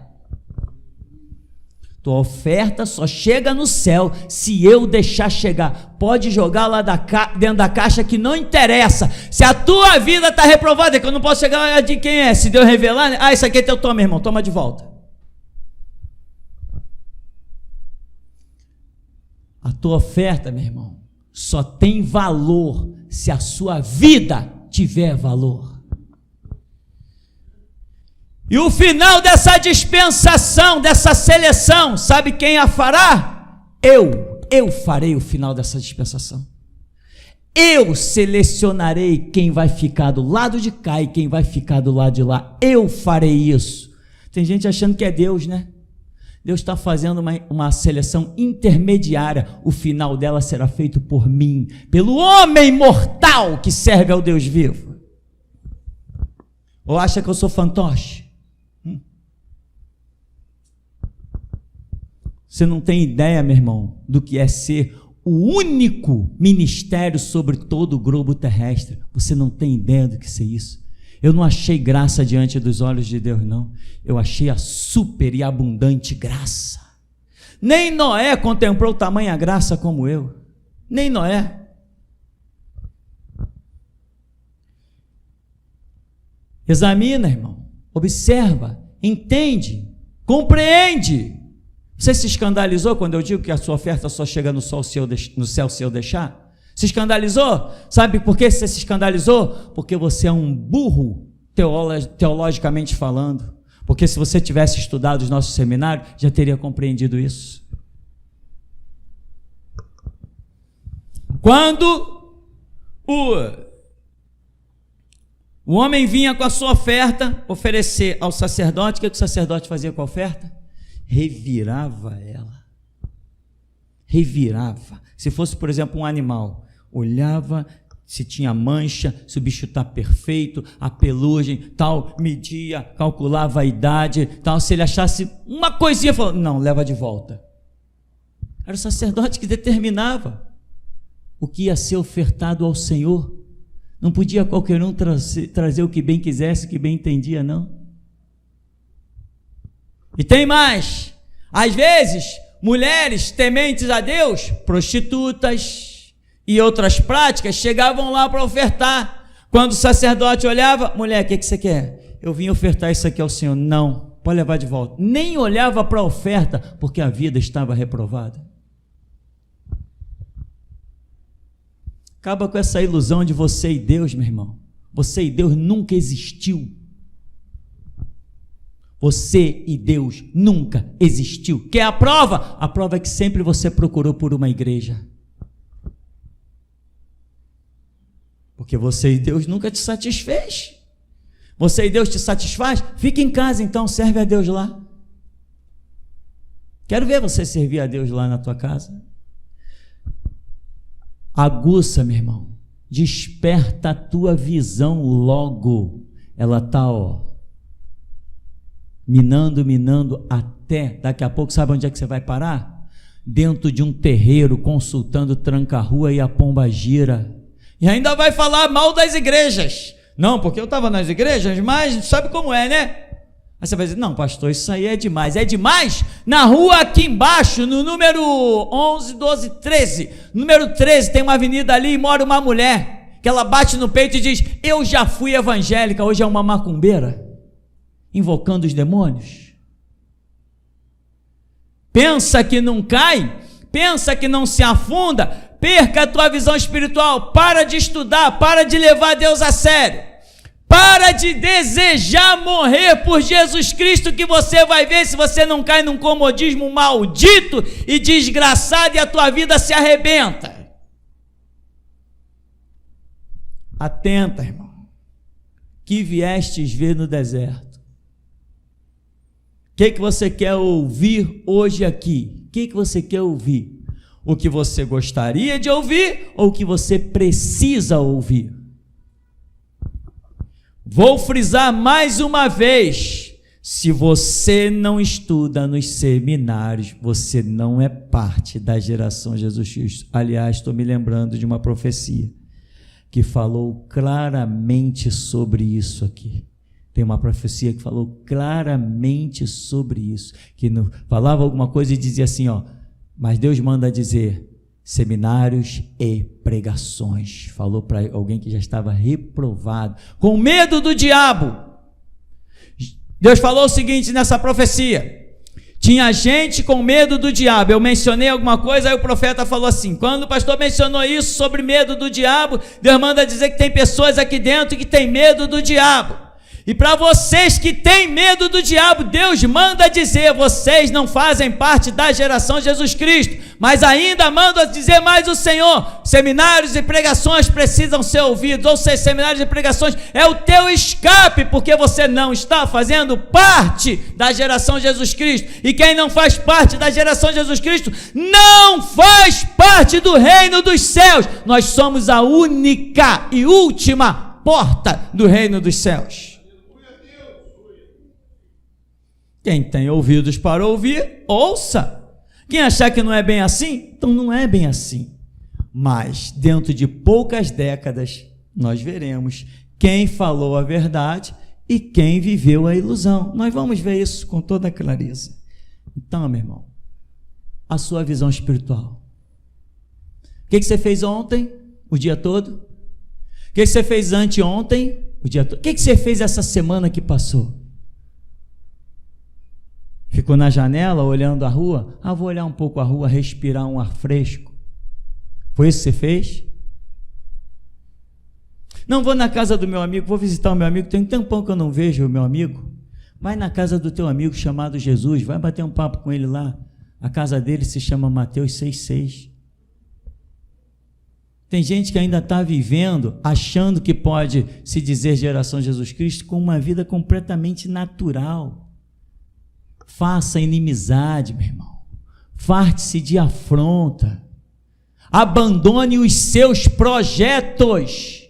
Tua oferta só chega no céu se eu deixar chegar. Pode jogar lá dentro da caixa, que não interessa. Se a tua vida está reprovada, que eu não posso chegar de quem é. Se Deus revelar, isso aqui é teu, toma, irmão, toma de volta. A tua oferta, meu irmão, só tem valor se a sua vida tiver valor. E o final dessa dispensação, dessa seleção, sabe quem a fará? Eu farei o final dessa dispensação. Eu selecionarei quem vai ficar do lado de cá e quem vai ficar do lado de lá. Eu farei isso. Tem gente achando que é Deus, né? Deus está fazendo uma seleção intermediária. O final dela será feito por mim, pelo homem mortal que serve ao Deus vivo. Ou acha que eu sou fantoche? Você não tem ideia, meu irmão, do que é ser o único ministério sobre todo o globo terrestre. Você não tem ideia do que é isso. Eu não achei graça diante dos olhos de Deus, não. Eu achei a super e abundante graça. Nem Noé contemplou tamanha graça como eu. Nem Noé. Examina, irmão. Observa. Entende. Compreende. Você se escandalizou quando eu digo que a sua oferta só chega no céu se eu deixar? Se escandalizou? Sabe por que você se escandalizou? Porque você é um burro, teologicamente falando. Porque se você tivesse estudado os nossos seminários, já teria compreendido isso. Quando o homem vinha com a sua oferta, oferecer ao sacerdote, o que o sacerdote fazia com a oferta? Revirava ela. Revirava. Se fosse, por exemplo, um animal, olhava se tinha mancha, se o bicho está perfeito, a pelugem, tal, media, calculava a idade, tal, se ele achasse uma coisinha, falou, não, leva de volta. Era o sacerdote que determinava o que ia ser ofertado ao Senhor. Não podia qualquer um trazer o que bem quisesse, o que bem entendia, não. E tem mais, às vezes, mulheres tementes a Deus, prostitutas e outras práticas, chegavam lá para ofertar. Quando o sacerdote olhava, mulher, o que você quer? Eu vim ofertar isso aqui ao Senhor. Não, pode levar de volta. Nem olhava para a oferta, porque a vida estava reprovada. Acaba com essa ilusão de você e Deus, meu irmão. Você e Deus nunca existiu. Você e Deus nunca existiu. Quer a prova? A prova é que sempre você procurou por uma igreja. Porque você e Deus nunca te satisfez. Você e Deus te satisfaz? Fica em casa então, serve a Deus lá. Quero ver você servir a Deus lá na tua casa. Aguça, meu irmão. Desperta a tua visão logo. Ela está, minando até, daqui a pouco, sabe onde é que você vai parar? Dentro de um terreiro, consultando tranca-rua e a pomba gira. E ainda vai falar mal das igrejas. Não, porque eu estava nas igrejas, mas sabe como é, né? Aí você vai dizer, não, pastor, isso aí é demais. É demais? Na rua aqui embaixo, no número 11, 12, 13, número 13, tem uma avenida ali e mora uma mulher, que ela bate no peito e diz, eu já fui evangélica, hoje é uma macumbeira. Invocando os demônios. Pensa que não cai, pensa que não se afunda, perca a tua visão espiritual, para de estudar, para de levar Deus a sério, para de desejar morrer por Jesus Cristo, que você vai ver se você não cai num comodismo maldito e desgraçado e a tua vida se arrebenta. Atenta, irmão, que viestes ver no deserto. O que você quer ouvir hoje aqui? O que você quer ouvir? O que você gostaria de ouvir ou o que você precisa ouvir? Vou frisar mais uma vez: se você não estuda nos seminários, você não é parte da geração Jesus Cristo. Aliás, estou me lembrando de uma profecia que falou claramente sobre isso aqui. Tem uma profecia que falou claramente sobre isso, que falava alguma coisa e dizia assim, mas Deus manda dizer, seminários e pregações. Falou para alguém que já estava reprovado, com medo do diabo. Deus falou o seguinte nessa profecia, tinha gente com medo do diabo. Eu mencionei alguma coisa, aí o profeta falou assim, quando o pastor mencionou isso sobre medo do diabo, Deus manda dizer que tem pessoas aqui dentro que tem medo do diabo. E para vocês que têm medo do diabo, Deus manda dizer: vocês não fazem parte da geração de Jesus Cristo, mas ainda manda dizer mais o Senhor: seminários e pregações precisam ser ouvidos, ou seja, seminários e pregações é o teu escape, porque você não está fazendo parte da geração de Jesus Cristo, e quem não faz parte da geração de Jesus Cristo, não faz parte do reino dos céus. Nós somos a única e última porta do reino dos céus. Quem tem ouvidos para ouvir, ouça. Quem achar que não é bem assim, então não é bem assim. Mas dentro de poucas décadas, nós veremos quem falou a verdade e quem viveu a ilusão. Nós vamos ver isso com toda clareza. Então, meu irmão, a sua visão espiritual. O que você fez ontem, o dia todo? O que você fez anteontem, o dia todo? O que você fez essa semana que passou? Ficou na janela olhando a rua? Vou olhar um pouco a rua, respirar um ar fresco. Foi isso que você fez? Não, vou na casa do meu amigo, vou visitar o meu amigo, tem um tempão que eu não vejo o meu amigo. Vai na casa do teu amigo chamado Jesus, vai bater um papo com ele lá. A casa dele se chama Mateus 6,6. Tem gente que ainda está vivendo, achando que pode se dizer geração de Jesus Cristo, com uma vida completamente natural. Faça inimizade, meu irmão. Farte-se de afronta. Abandone os seus projetos.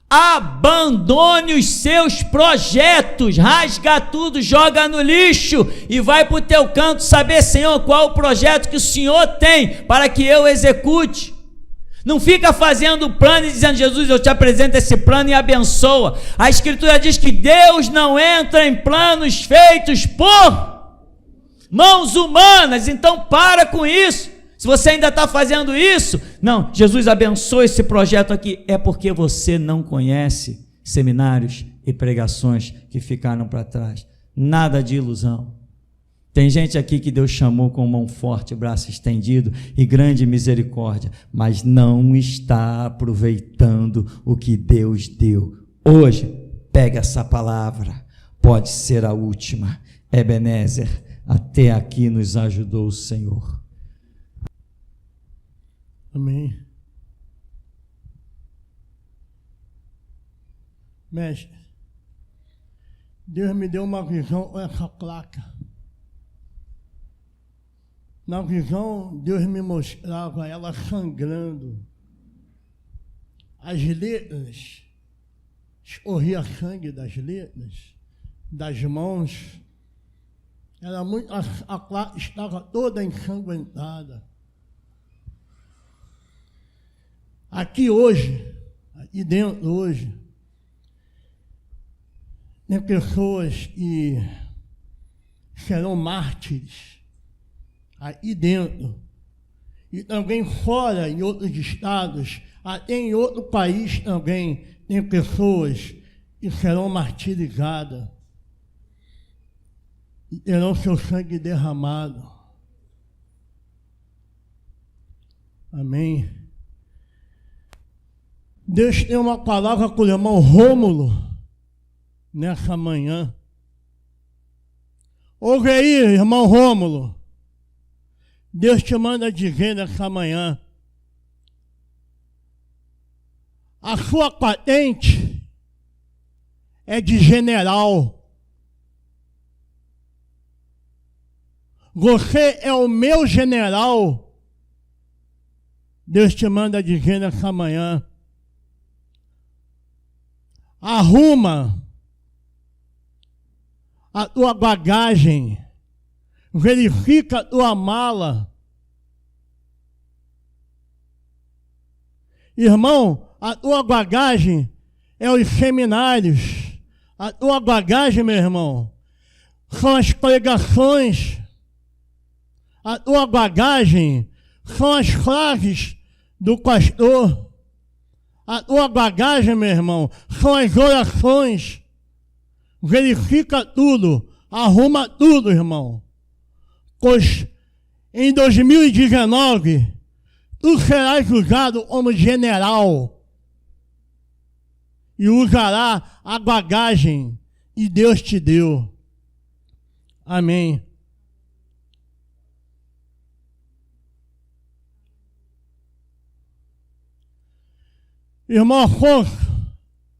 Abandone os seus projetos. Rasga tudo, joga no lixo e vai para o teu canto saber, Senhor, qual o projeto que o Senhor tem para que eu execute. Não fica fazendo plano e dizendo: Jesus, eu te apresento esse plano e abençoa. A Escritura diz que Deus não entra em planos feitos por mãos humanas. Então para com isso. Se você ainda está fazendo isso, não, Jesus abençoa esse projeto aqui, é porque você não conhece seminários e pregações que ficaram para trás. Nada de ilusão. Tem gente aqui que Deus chamou com mão forte, braço estendido e grande misericórdia, mas não está aproveitando o que Deus deu. Hoje, pega essa palavra, pode ser a última. Ebenezer, até aqui nos ajudou o Senhor. Amém. Mestre, Deus me deu uma visão com essa placa. Na visão, Deus me mostrava ela sangrando. As letras, escorria sangue das letras, das mãos. Era muito, a placa estava toda ensanguentada. Aqui hoje, aqui dentro hoje, tem pessoas que serão mártires aí dentro, e também fora, em outros estados, até em outro país também, tem pessoas que serão martirizadas e terão seu sangue derramado. Amém. Deus tem uma palavra com o irmão Rômulo nessa manhã. Ouve aí, irmão Rômulo. Deus te manda dizer nessa manhã: a sua patente é de general. Você é o meu general. Deus te manda dizer nessa manhã: arruma a tua bagagem, verifica a tua mala. Irmão, a tua bagagem é os seminários. A tua bagagem, meu irmão, são as pregações. A tua bagagem são as frases do pastor. A tua bagagem, meu irmão, são as orações. Verifica tudo, arruma tudo, irmão. Pois em 2019, tu serás usado como general e usará a bagagem e Deus te deu. Amém. Irmão Afonso,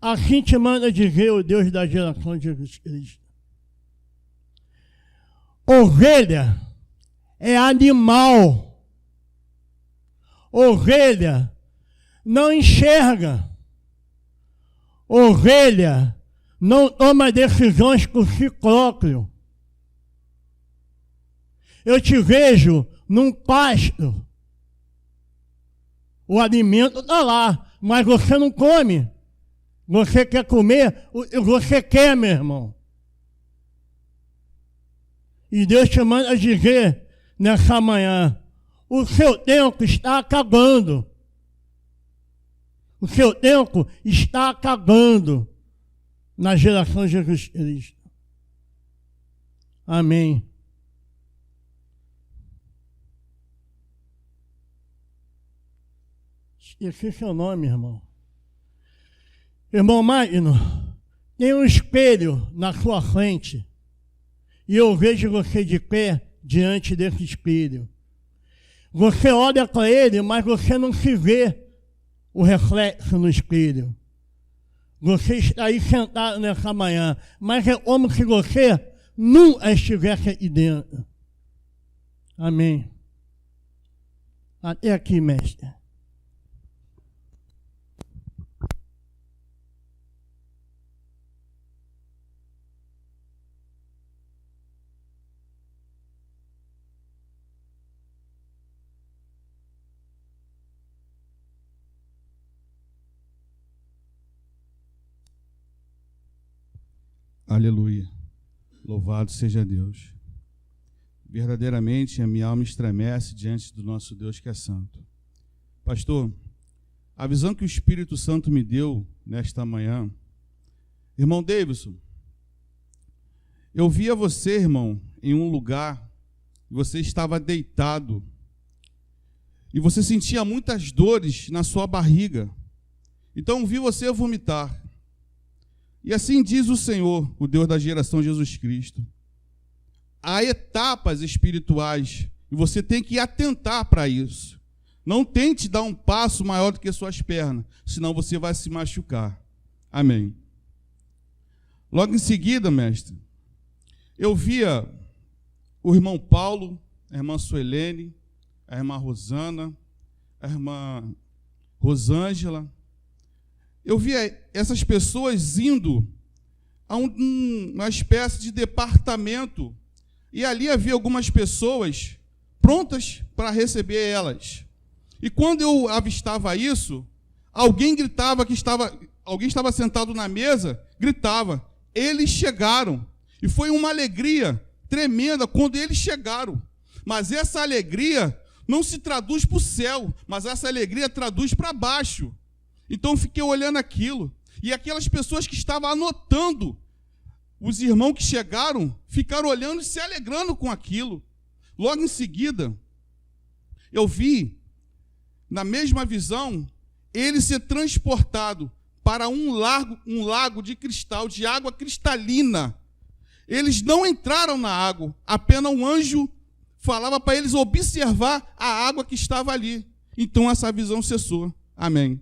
assim te manda dizer o Deus da geração de Jesus Cristo. Ovelha é animal. Ovelha não enxerga. Ovelha não toma decisões com ciclópio. Eu te vejo num pasto. O alimento está lá, mas você não come. Você quer comer, você quer, meu irmão. E Deus te manda dizer nessa manhã, o seu tempo está acabando. O seu tempo está acabando na geração de Jesus Cristo. Amém. Esqueci seu nome, irmão. Irmão Magno, tem um espelho na sua frente e eu vejo você de pé diante desse espelho. Você olha para ele, mas você não se vê o reflexo no espelho. Você está aí sentado nessa manhã, mas é como se você nunca estivesse aqui dentro. Amém. Até aqui, mestre. Aleluia. Louvado seja Deus. Verdadeiramente a minha alma estremece diante do nosso Deus que é santo. Pastor, a visão que o Espírito Santo me deu nesta manhã, irmão Davidson, eu via você, irmão, em um lugar, você estava deitado, e você sentia muitas dores na sua barriga. Então vi você vomitar. E assim diz o Senhor, o Deus da geração de Jesus Cristo. Há etapas espirituais e você tem que atentar para isso. Não tente dar um passo maior do que suas pernas, senão você vai se machucar. Amém. Logo em seguida, mestre, eu via o irmão Paulo, a irmã Suelene, a irmã Rosana, a irmã Rosângela. Eu via essas pessoas indo a uma espécie de departamento e ali havia algumas pessoas prontas para receber elas. E quando eu avistava isso, alguém gritava alguém estava sentado na mesa, gritava, eles chegaram. E foi uma alegria tremenda quando eles chegaram. Mas essa alegria não se traduz para o céu, mas essa alegria traduz para baixo. Então eu fiquei olhando aquilo, e aquelas pessoas que estavam anotando, os irmãos que chegaram, ficaram olhando e se alegrando com aquilo. Logo em seguida, eu vi, na mesma visão, ele ser transportado para um lago de cristal, de água cristalina. Eles não entraram na água, apenas um anjo falava para eles observar a água que estava ali. Então essa visão cessou. Amém.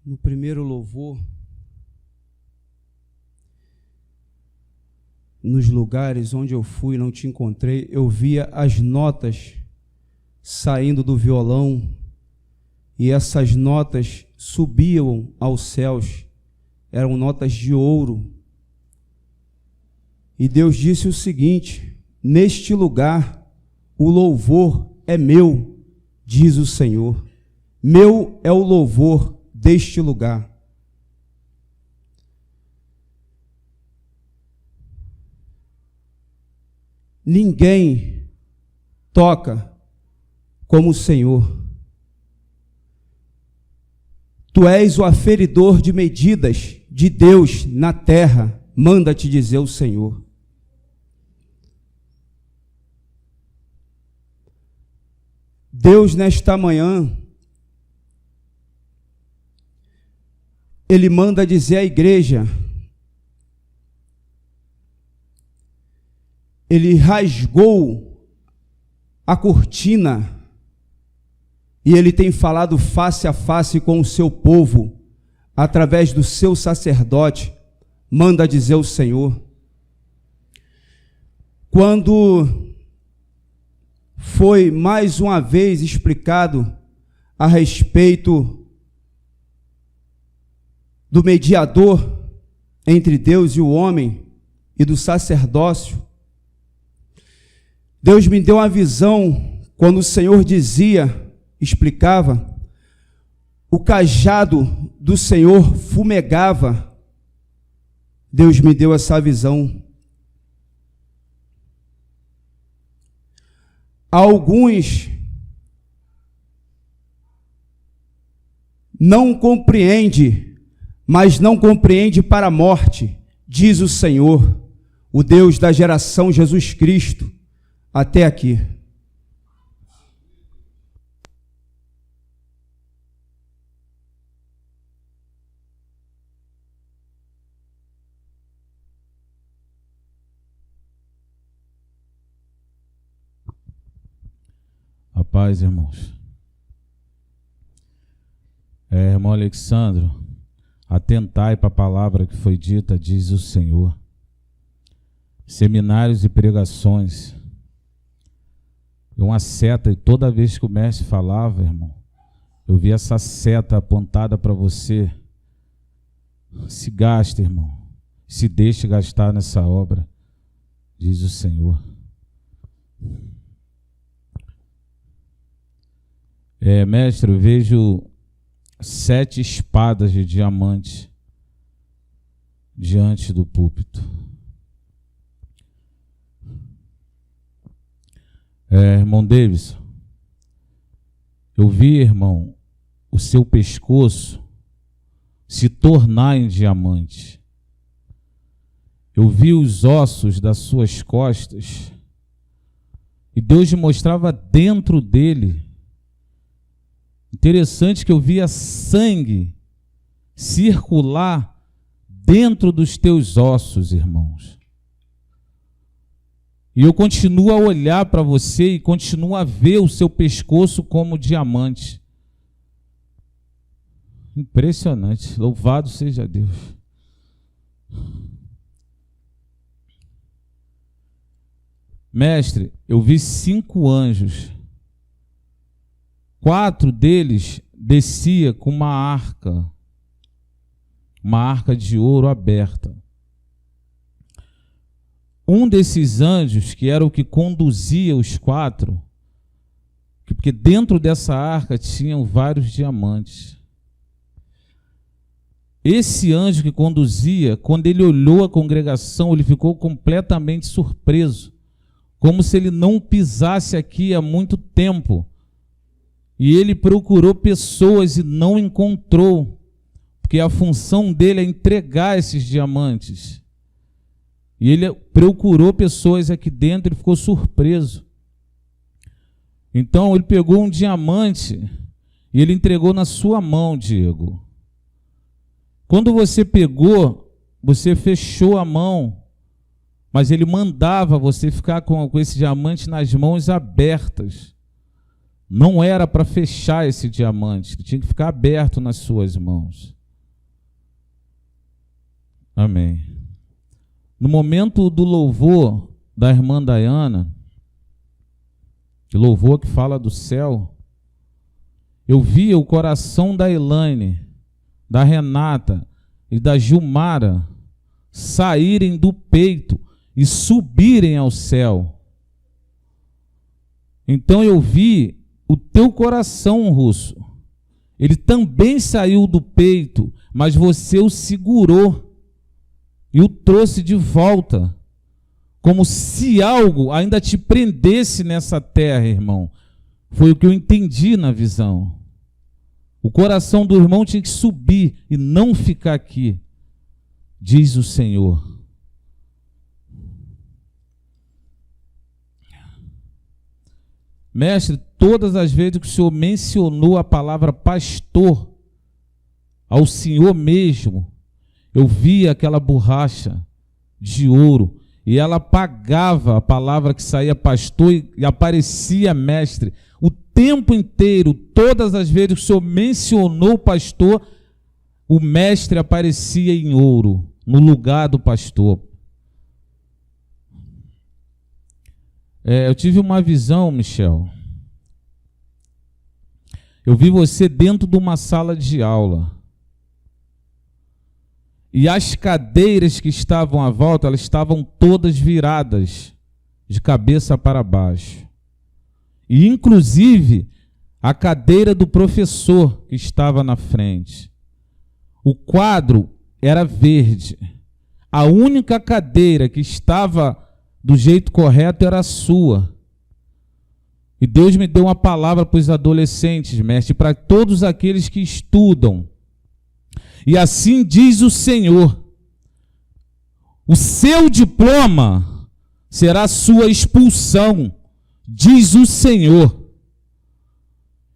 No primeiro louvor, nos lugares onde eu fui e não te encontrei, eu via as notas saindo do violão e essas notas subiam aos céus, eram notas de ouro. E Deus disse o seguinte: neste lugar o louvor é meu, diz o Senhor. Meu é o louvor deste lugar. Ninguém toca como o Senhor. Tu és o aferidor de medidas de Deus na terra. manda te dizer o Senhor. Deus, nesta manhã, Ele manda dizer à igreja, Ele rasgou a cortina e Ele tem falado face a face com o seu povo, através do seu sacerdote, manda dizer o Senhor. Quando foi mais uma vez explicado a respeito do mediador entre Deus e o homem e do sacerdócio, Deus me deu uma visão quando o Senhor dizia, explicava, o cajado do Senhor fumegava. Deus me deu essa visão. Alguns não compreendem, mas não compreendem para a morte, diz o Senhor, o Deus da geração Jesus Cristo, até aqui. A paz, irmãos. Irmão Alexandro, atentai para a palavra que foi dita, diz o Senhor. Seminários e pregações. Uma seta, e toda vez que o mestre falava, irmão, eu vi essa seta apontada para você. Se gaste, irmão. Se deixe gastar nessa obra, diz o Senhor. Mestre, eu vejo 7 espadas de diamante diante do púlpito. Irmão Davis, eu vi, irmão, o seu pescoço se tornar em diamante. Eu vi os ossos das suas costas e Deus me mostrava dentro dele. Interessante que eu via sangue circular dentro dos teus ossos, irmãos. E eu continuo a olhar para você e continuo a ver o seu pescoço como diamante. Impressionante. Louvado seja Deus. Mestre, eu vi 5 anjos. 4 deles descia com uma arca de ouro aberta. Um desses anjos, que era o que conduzia os 4, porque dentro dessa arca tinham vários diamantes. Esse anjo que conduzia, quando ele olhou a congregação, ele ficou completamente surpreso, como se ele não pisasse aqui há muito tempo. E ele procurou pessoas e não encontrou, porque a função dele é entregar esses diamantes. E ele procurou pessoas aqui dentro e ficou surpreso. Então ele pegou um diamante e ele entregou na sua mão, Diego. Quando você pegou, você fechou a mão, mas ele mandava você ficar com esse diamante nas mãos abertas. Não era para fechar esse diamante, ele tinha que ficar aberto nas suas mãos. Amém. No momento do louvor da irmã Dayana, que louvor que fala do céu, eu via o coração da Elaine, da Renata e da Gilmara saírem do peito e subirem ao céu. Então eu vi o teu coração, Russo. Ele também saiu do peito, mas você o segurou e o trouxe de volta, como se algo ainda te prendesse nessa terra, irmão. Foi o que eu entendi na visão. O coração do irmão tinha que subir e não ficar aqui, diz o Senhor. Mestre, todas as vezes que o Senhor mencionou a palavra pastor, ao Senhor mesmo, eu via aquela borracha de ouro, e ela apagava a palavra que saía pastor e aparecia mestre. O tempo inteiro, todas as vezes que o Senhor mencionou pastor, o mestre aparecia em ouro, no lugar do pastor. Eu tive uma visão, Michel. Eu vi você dentro de uma sala de aula. E as cadeiras que estavam à volta, elas estavam todas viradas, de cabeça para baixo. E, inclusive, a cadeira do professor que estava na frente. O quadro era verde. A única cadeira que estava do jeito correto era a sua. E Deus me deu uma palavra para os adolescentes, mestre, para todos aqueles que estudam. E assim diz o Senhor: o seu diploma será sua expulsão, diz o Senhor.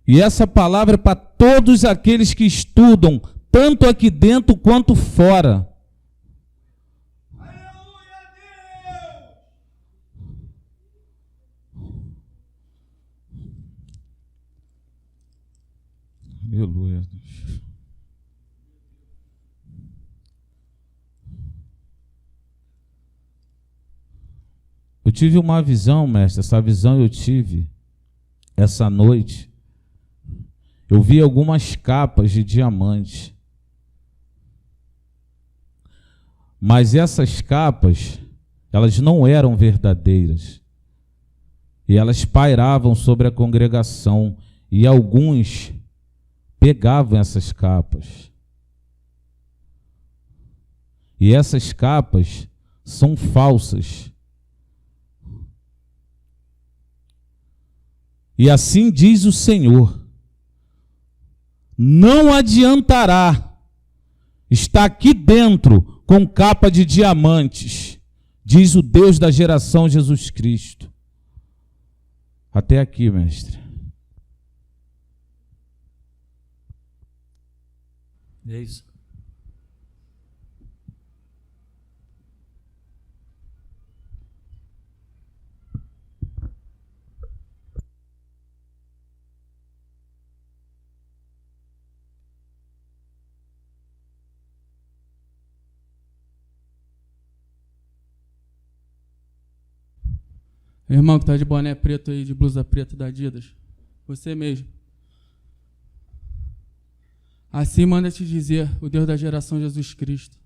E essa palavra é para todos aqueles que estudam, tanto aqui dentro quanto fora. Aleluia. Eu tive uma visão, mestre, essa visão eu tive essa noite. Eu vi algumas capas de diamante. Mas essas capas, elas não eram verdadeiras. E elas pairavam sobre a congregação. E alguns pegavam essas capas. E essas capas são falsas. E assim diz o Senhor: não adiantará estar aqui dentro com capa de diamantes, diz o Deus da geração Jesus Cristo. Até aqui, mestre. É isso. Irmão que está de boné preto aí, de blusa preta da Adidas, você mesmo. Assim manda te dizer o Deus da geração Jesus Cristo: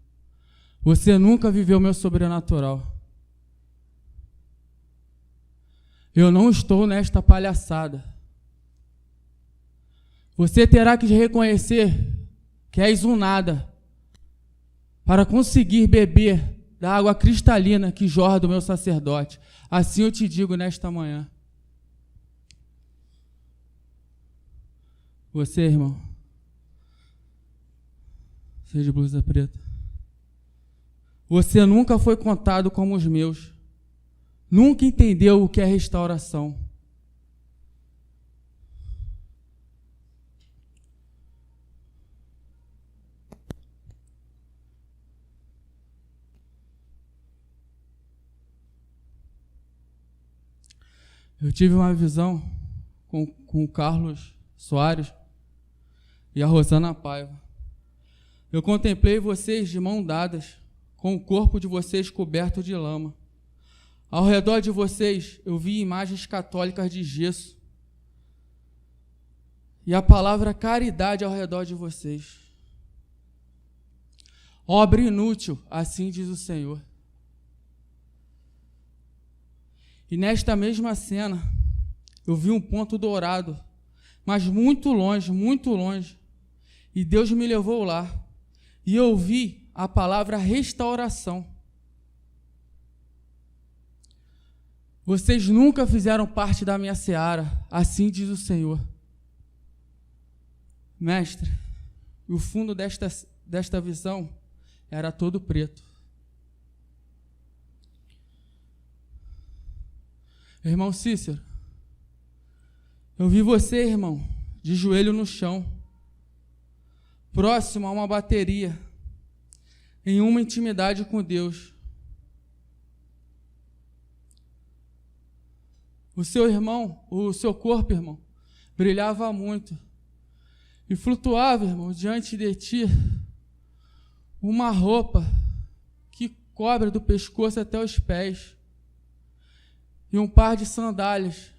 você nunca viveu meu sobrenatural. Eu não estou nesta palhaçada. Você terá que reconhecer que és um nada para conseguir beber da água cristalina que jorra do meu sacerdote. Assim eu te digo nesta manhã. Você, irmão, você de blusa preta, você nunca foi contado como os meus. Nunca entendeu o que é restauração. Eu tive uma visão com o Carlos Soares e a Rosana Paiva. Eu contemplei vocês de mão dadas, com o corpo de vocês coberto de lama. Ao redor de vocês, eu vi imagens católicas de gesso. E a palavra caridade ao redor de vocês. Obra inútil, assim diz o Senhor. E nesta mesma cena, eu vi um ponto dourado, mas muito longe, muito longe. E Deus me levou lá. E eu vi a palavra restauração. Vocês nunca fizeram parte da minha seara, assim diz o Senhor. Mestre, o fundo desta visão era todo preto. Irmão Cícero, Eu vi você, irmão, de joelho no chão, próximo a uma bateria, em uma intimidade com Deus. O seu corpo, irmão, brilhava muito e flutuava, irmão, diante de ti uma roupa que cobre do pescoço até os pés e um par de sandálias.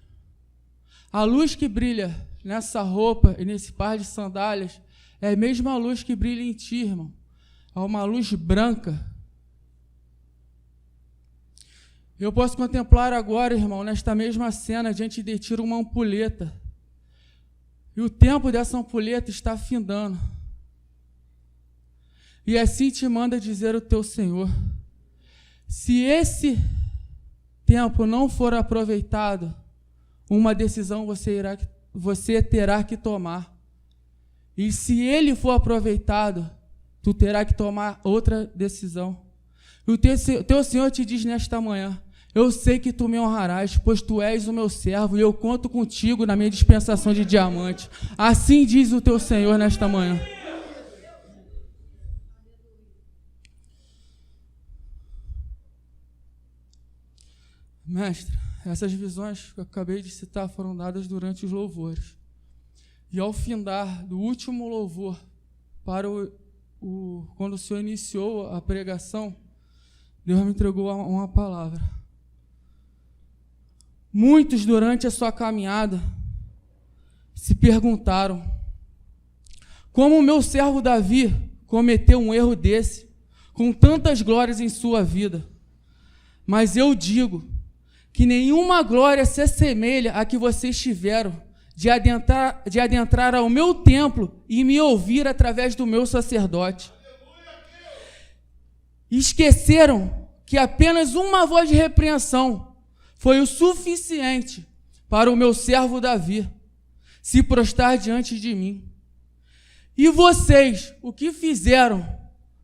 A luz que brilha nessa roupa e nesse par de sandálias é a mesma luz que brilha em ti, irmão. É uma luz branca. Eu posso contemplar agora, irmão, nesta mesma cena, diante de ti, uma ampulheta. E o tempo dessa ampulheta está findando. E assim te manda dizer o teu Senhor: se esse tempo não for aproveitado, uma decisão você terá que tomar. E se ele for aproveitado, tu terá que tomar outra decisão. E o teu Senhor te diz nesta manhã: eu sei que tu me honrarás, pois tu és o meu servo, e eu conto contigo na minha dispensação de diamante. Assim diz o teu Senhor nesta manhã. Mestre, essas visões que eu acabei de citar foram dadas durante os louvores. E ao findar do último louvor, quando o Senhor iniciou a pregação, Deus me entregou uma palavra. Muitos, durante a sua caminhada, se perguntaram: como o meu servo Davi cometeu um erro desse, com tantas glórias em sua vida? Mas eu digo que nenhuma glória se assemelha à que vocês tiveram de adentrar ao meu templo e me ouvir através do meu sacerdote. Esqueceram que apenas uma voz de repreensão foi o suficiente para o meu servo Davi se prostrar diante de mim. E vocês, o que fizeram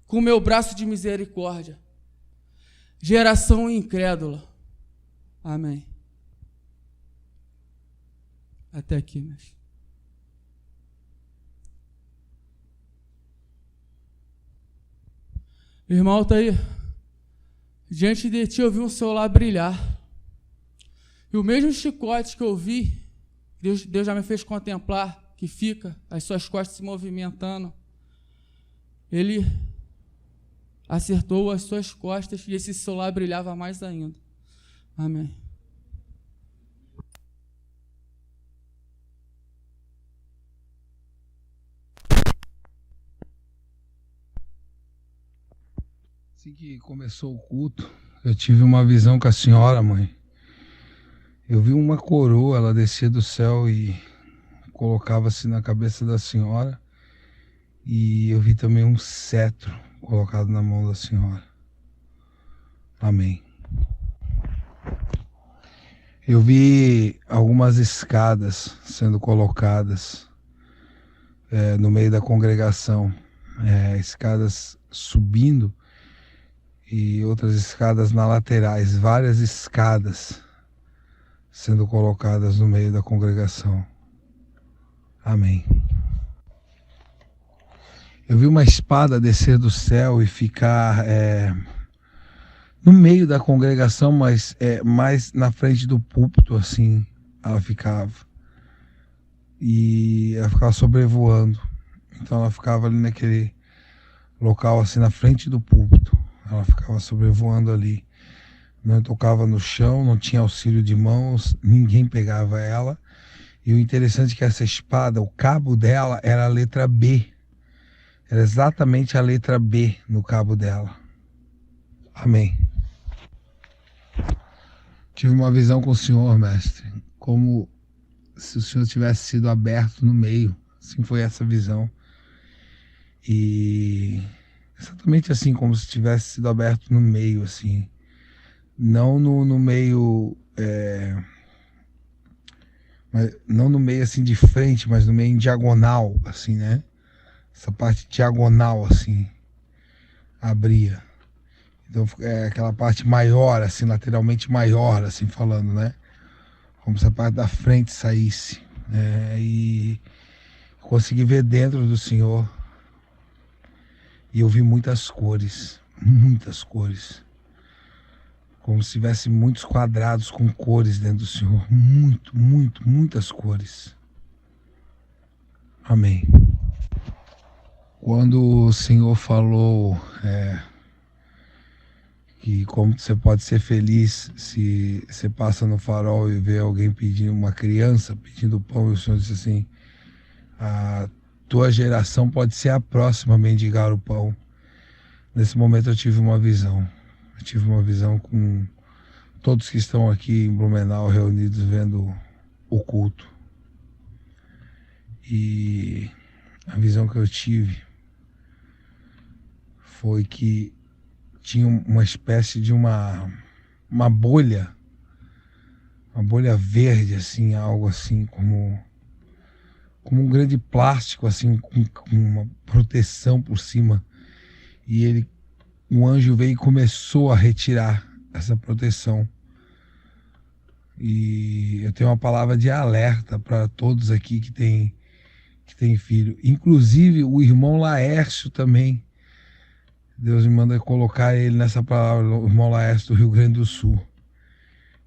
com o meu braço de misericórdia? Geração incrédula. Amém. Até aqui, mestre. Irmão, está aí. Diante de ti eu vi um celular brilhar. E o mesmo chicote que eu vi, Deus já me fez contemplar, que fica as suas costas se movimentando. Ele acertou as suas costas e esse celular brilhava mais ainda. Amém. Assim que começou o culto, eu tive uma visão com a senhora, mãe. Eu vi uma coroa, ela descia do céu e colocava-se na cabeça da senhora. E eu vi também um cetro colocado na mão da senhora. Amém. Eu vi algumas escadas sendo colocadas no meio da congregação. Escadas subindo e outras escadas na laterais. Várias escadas sendo colocadas no meio da congregação. Amém. Eu vi uma espada descer do céu e ficar no meio da congregação, mas mais na frente do púlpito, assim, ela ficava. E ela ficava sobrevoando. Então ela ficava ali naquele local, assim, na frente do púlpito. Ela ficava sobrevoando ali. Não tocava no chão, não tinha auxílio de mãos, ninguém pegava ela. E o interessante é que essa espada, o cabo dela era a letra B. Era exatamente a letra B no cabo dela. Amém. Tive uma visão com o Senhor, mestre, como se o Senhor tivesse sido aberto no meio. Assim foi essa visão. E exatamente assim, como se tivesse sido aberto no meio, assim. Não no meio, não no meio assim de frente, mas no meio em diagonal, assim, né? Essa parte diagonal, assim, abria. Então, aquela parte maior, assim, lateralmente maior, assim, falando, né? Como se a parte da frente saísse. e consegui ver dentro do Senhor. E eu vi muitas cores, como se tivesse muitos quadrados com cores dentro do Senhor, muitas cores. Amém. Quando o Senhor falou que como você pode ser feliz se você passa no farol e vê alguém pedindo, uma criança pedindo pão, e o Senhor disse assim: a tua geração pode ser a próxima a mendigar o pão. Nesse momento eu tive uma visão. Com todos que estão aqui em Blumenau reunidos vendo o culto. E a visão que eu tive foi que tinha uma espécie de uma bolha verde, assim, algo assim como um grande plástico, assim, com uma proteção por cima. E um anjo veio e começou a retirar essa proteção. E eu tenho uma palavra de alerta para todos aqui que tem filho. Inclusive o irmão Laércio também. Deus me manda colocar ele nessa palavra, o irmão Laércio do Rio Grande do Sul.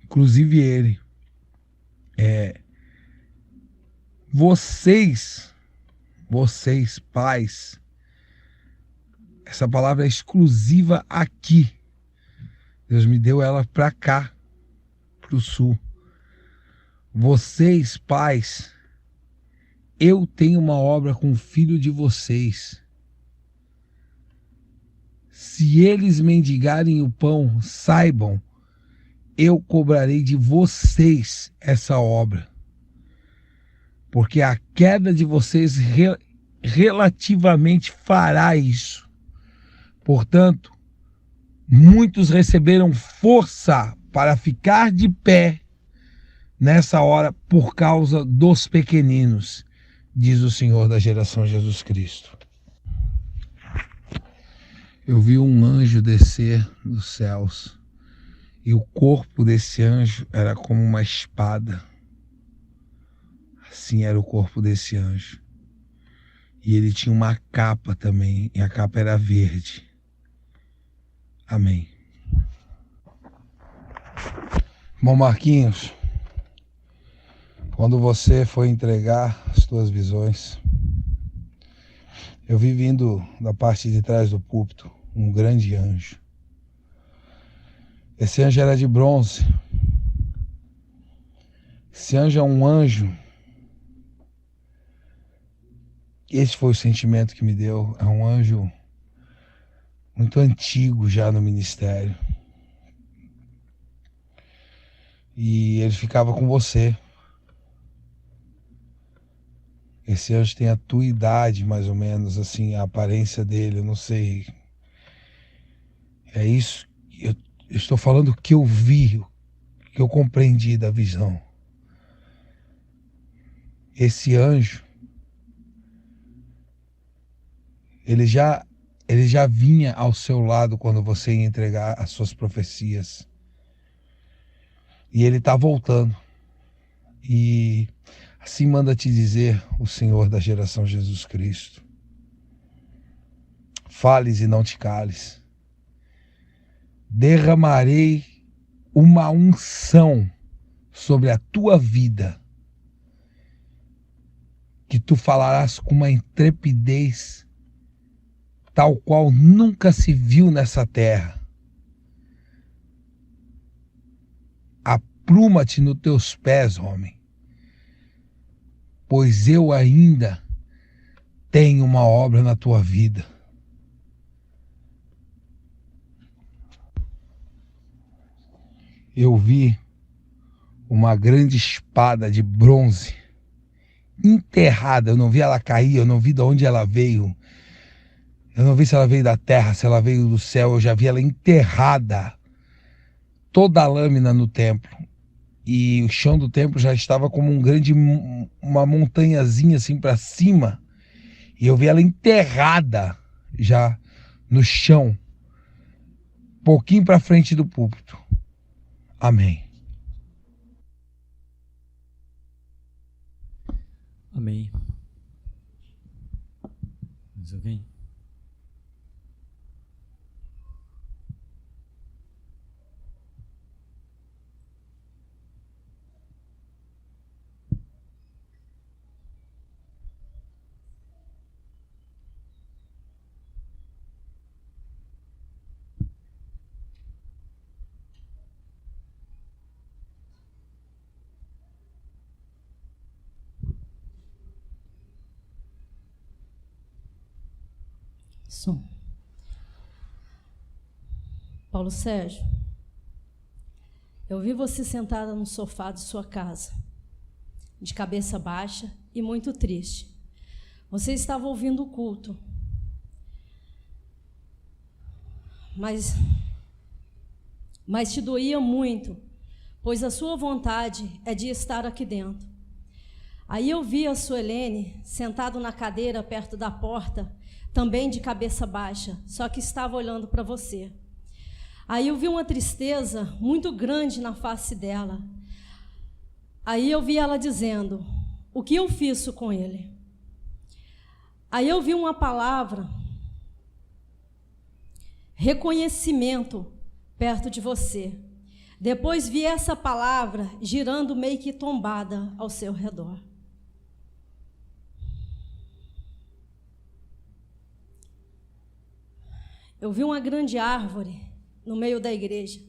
Inclusive ele. Vocês, pais, essa palavra é exclusiva aqui. Deus me deu ela para cá, para o sul. Vocês, pais, eu tenho uma obra com o filho de vocês. Se eles mendigarem o pão, saibam, eu cobrarei de vocês essa obra. Porque a queda de vocês relativamente fará isso. Portanto, muitos receberam força para ficar de pé nessa hora por causa dos pequeninos, diz o Senhor da geração Jesus Cristo. Eu vi um anjo descer dos céus e o corpo desse anjo era como uma espada. Assim era o corpo desse anjo. E ele tinha uma capa também, e a capa era verde. Amém. Bom, Marquinhos, quando você foi entregar as tuas visões, eu vi vindo da parte de trás do púlpito um grande anjo. Esse anjo era de bronze. Esse anjo é um anjo. Esse foi o sentimento que me deu. É um anjo muito antigo já no ministério. E ele ficava com você. Esse anjo tem a tua idade, mais ou menos, assim, a aparência dele, eu não sei. É isso, eu estou falando o que eu vi, o que eu compreendi da visão. Esse anjo, ele já vinha ao seu lado quando você ia entregar as suas profecias. E ele está voltando. E assim manda te dizer o Senhor da geração Jesus Cristo. Fales e não te cales. Derramarei uma unção sobre a tua vida, que tu falarás com uma intrepidez tal qual nunca se viu nessa terra. Apruma-te nos teus pés, homem, pois eu ainda tenho uma obra na tua vida. Eu vi uma grande espada de bronze enterrada. Eu não vi ela cair, eu não vi de onde ela veio. Eu não vi se ela veio da terra, se ela veio do céu. Eu já vi ela enterrada, toda a lâmina no templo. E o chão do templo já estava como uma montanhazinha assim para cima. E eu vi ela enterrada já no chão, pouquinho para frente do púlpito. Amém. Amém. Mais alguém? Som. Paulo Sérgio, eu vi você sentada no sofá de sua casa, de cabeça baixa e muito triste. Você estava ouvindo o culto, mas te doía muito, pois a sua vontade é de estar aqui dentro. Aí eu vi a Suelene sentado na cadeira perto da porta, também de cabeça baixa, só que estava olhando para você. Aí eu vi uma tristeza muito grande na face dela. Aí eu vi ela dizendo: o que eu fiz com ele? Aí eu vi uma palavra, reconhecimento, perto de você. Depois vi essa palavra girando meio que tombada ao seu redor. Eu vi uma grande árvore no meio da igreja.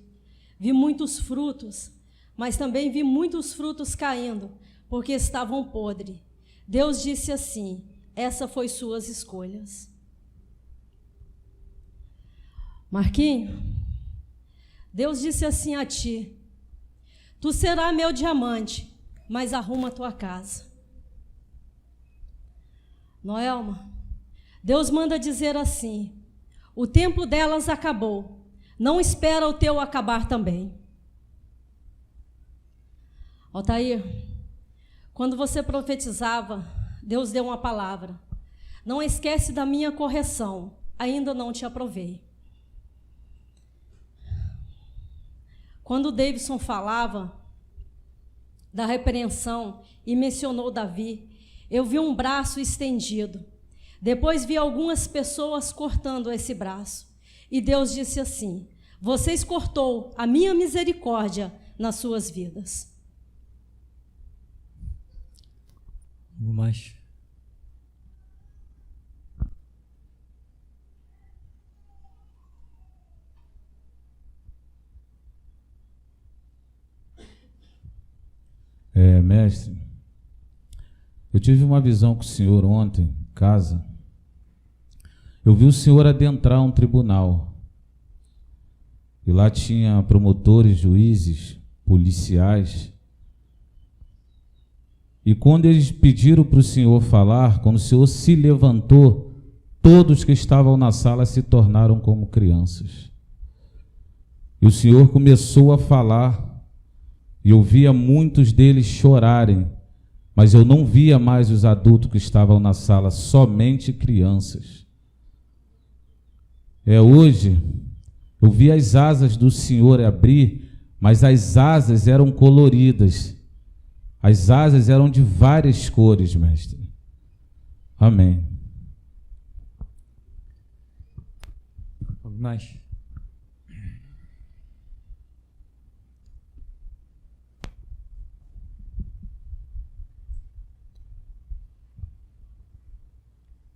Vi muitos frutos, mas também vi muitos frutos caindo, porque estavam podres. Deus disse assim: essa foi suas escolhas. Marquinho, Deus disse assim a ti: tu serás meu diamante, mas arruma a tua casa. Noelma, Deus manda dizer assim: o tempo delas acabou. Não espera o teu acabar também. Altair, quando você profetizava, Deus deu uma palavra: não esquece da minha correção, ainda não te aprovei. Quando o Davidson falava da repreensão e mencionou Davi, eu vi um braço estendido. Depois vi algumas pessoas cortando esse braço. E Deus disse assim: vocês cortou a minha misericórdia nas suas vidas. Vamos mais. Mestre, eu tive uma visão com o senhor ontem, em casa. Eu vi o senhor adentrar um tribunal. E lá tinha promotores, juízes, policiais. E quando eles pediram para o senhor falar, quando o senhor se levantou, todos que estavam na sala se tornaram como crianças. E o senhor começou a falar, e eu via muitos deles chorarem, mas eu não via mais os adultos que estavam na sala, somente crianças. Hoje, eu vi as asas do Senhor abrir, mas as asas eram coloridas. As asas eram de várias cores, mestre. Amém. Vamos mais.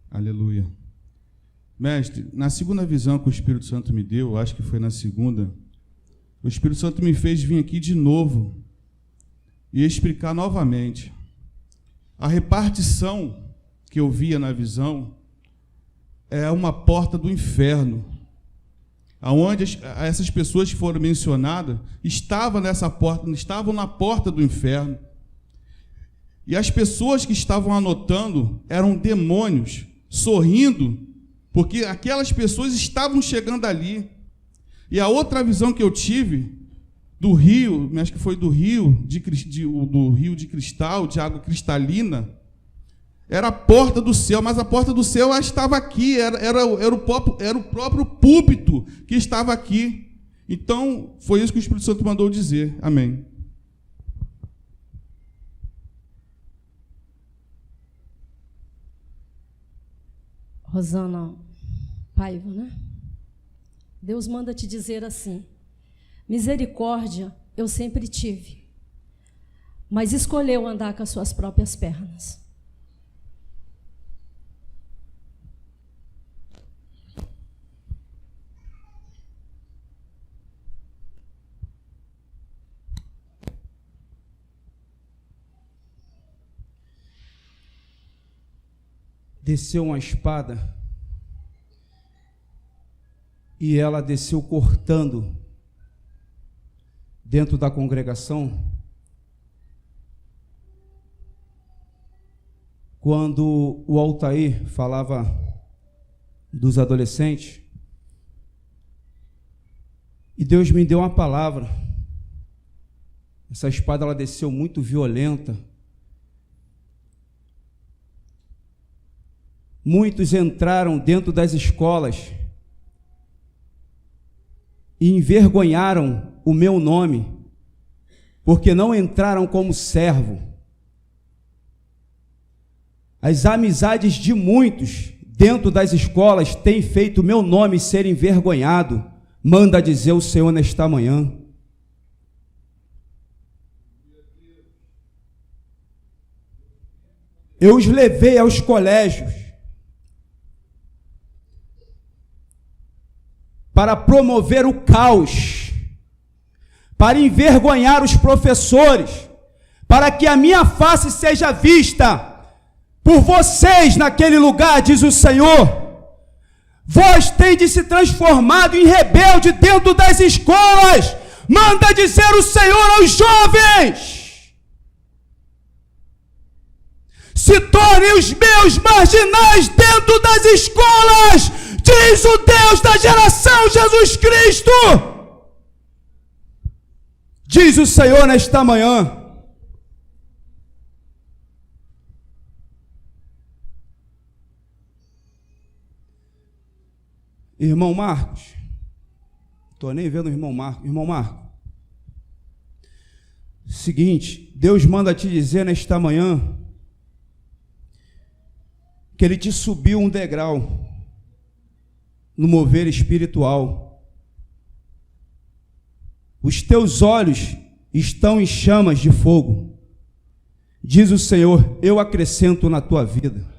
Aleluia. Mestre, na segunda visão que o Espírito Santo me deu, acho que foi na segunda, o Espírito Santo me fez vir aqui de novo e explicar novamente. A repartição que eu via na visão é uma porta do inferno, aonde essas pessoas que foram mencionadas estavam na porta do inferno. E as pessoas que estavam anotando eram demônios, sorrindo, porque aquelas pessoas estavam chegando ali. E a outra visão que eu tive do rio, acho que foi do rio de cristal, de água cristalina, era a porta do céu, mas a porta do céu estava aqui, era o próprio púlpito que estava aqui. Então, foi isso que o Espírito Santo mandou dizer. Amém. Rosana Paiva, né? Deus manda te dizer assim: misericórdia eu sempre tive, mas escolheu andar com as suas próprias pernas. Desceu uma espada e ela desceu cortando dentro da congregação. Quando o Altair falava dos adolescentes, e Deus me deu uma palavra. Essa espada ela desceu muito violenta. Muitos entraram dentro das escolas e envergonharam o meu nome, porque não entraram como servo. As amizades de muitos dentro das escolas têm feito o meu nome ser envergonhado, manda dizer o Senhor nesta manhã. Eu os levei aos colégios para promover o caos, para envergonhar os professores, para que a minha face seja vista por vocês naquele lugar, diz o Senhor. Vós tendes se transformado em rebelde dentro das escolas, manda dizer o Senhor aos jovens. Se tornem os meus marginais dentro das escolas, diz o Deus da geração, Jesus Cristo. Diz o Senhor nesta manhã. Irmão Marcos, estou nem vendo o irmão Marcos. Irmão Marcos, seguinte, Deus manda te dizer nesta manhã que Ele te subiu um degrau no mover espiritual. Os teus olhos estão em chamas de fogo. Diz o Senhor, eu acrescento na tua vida.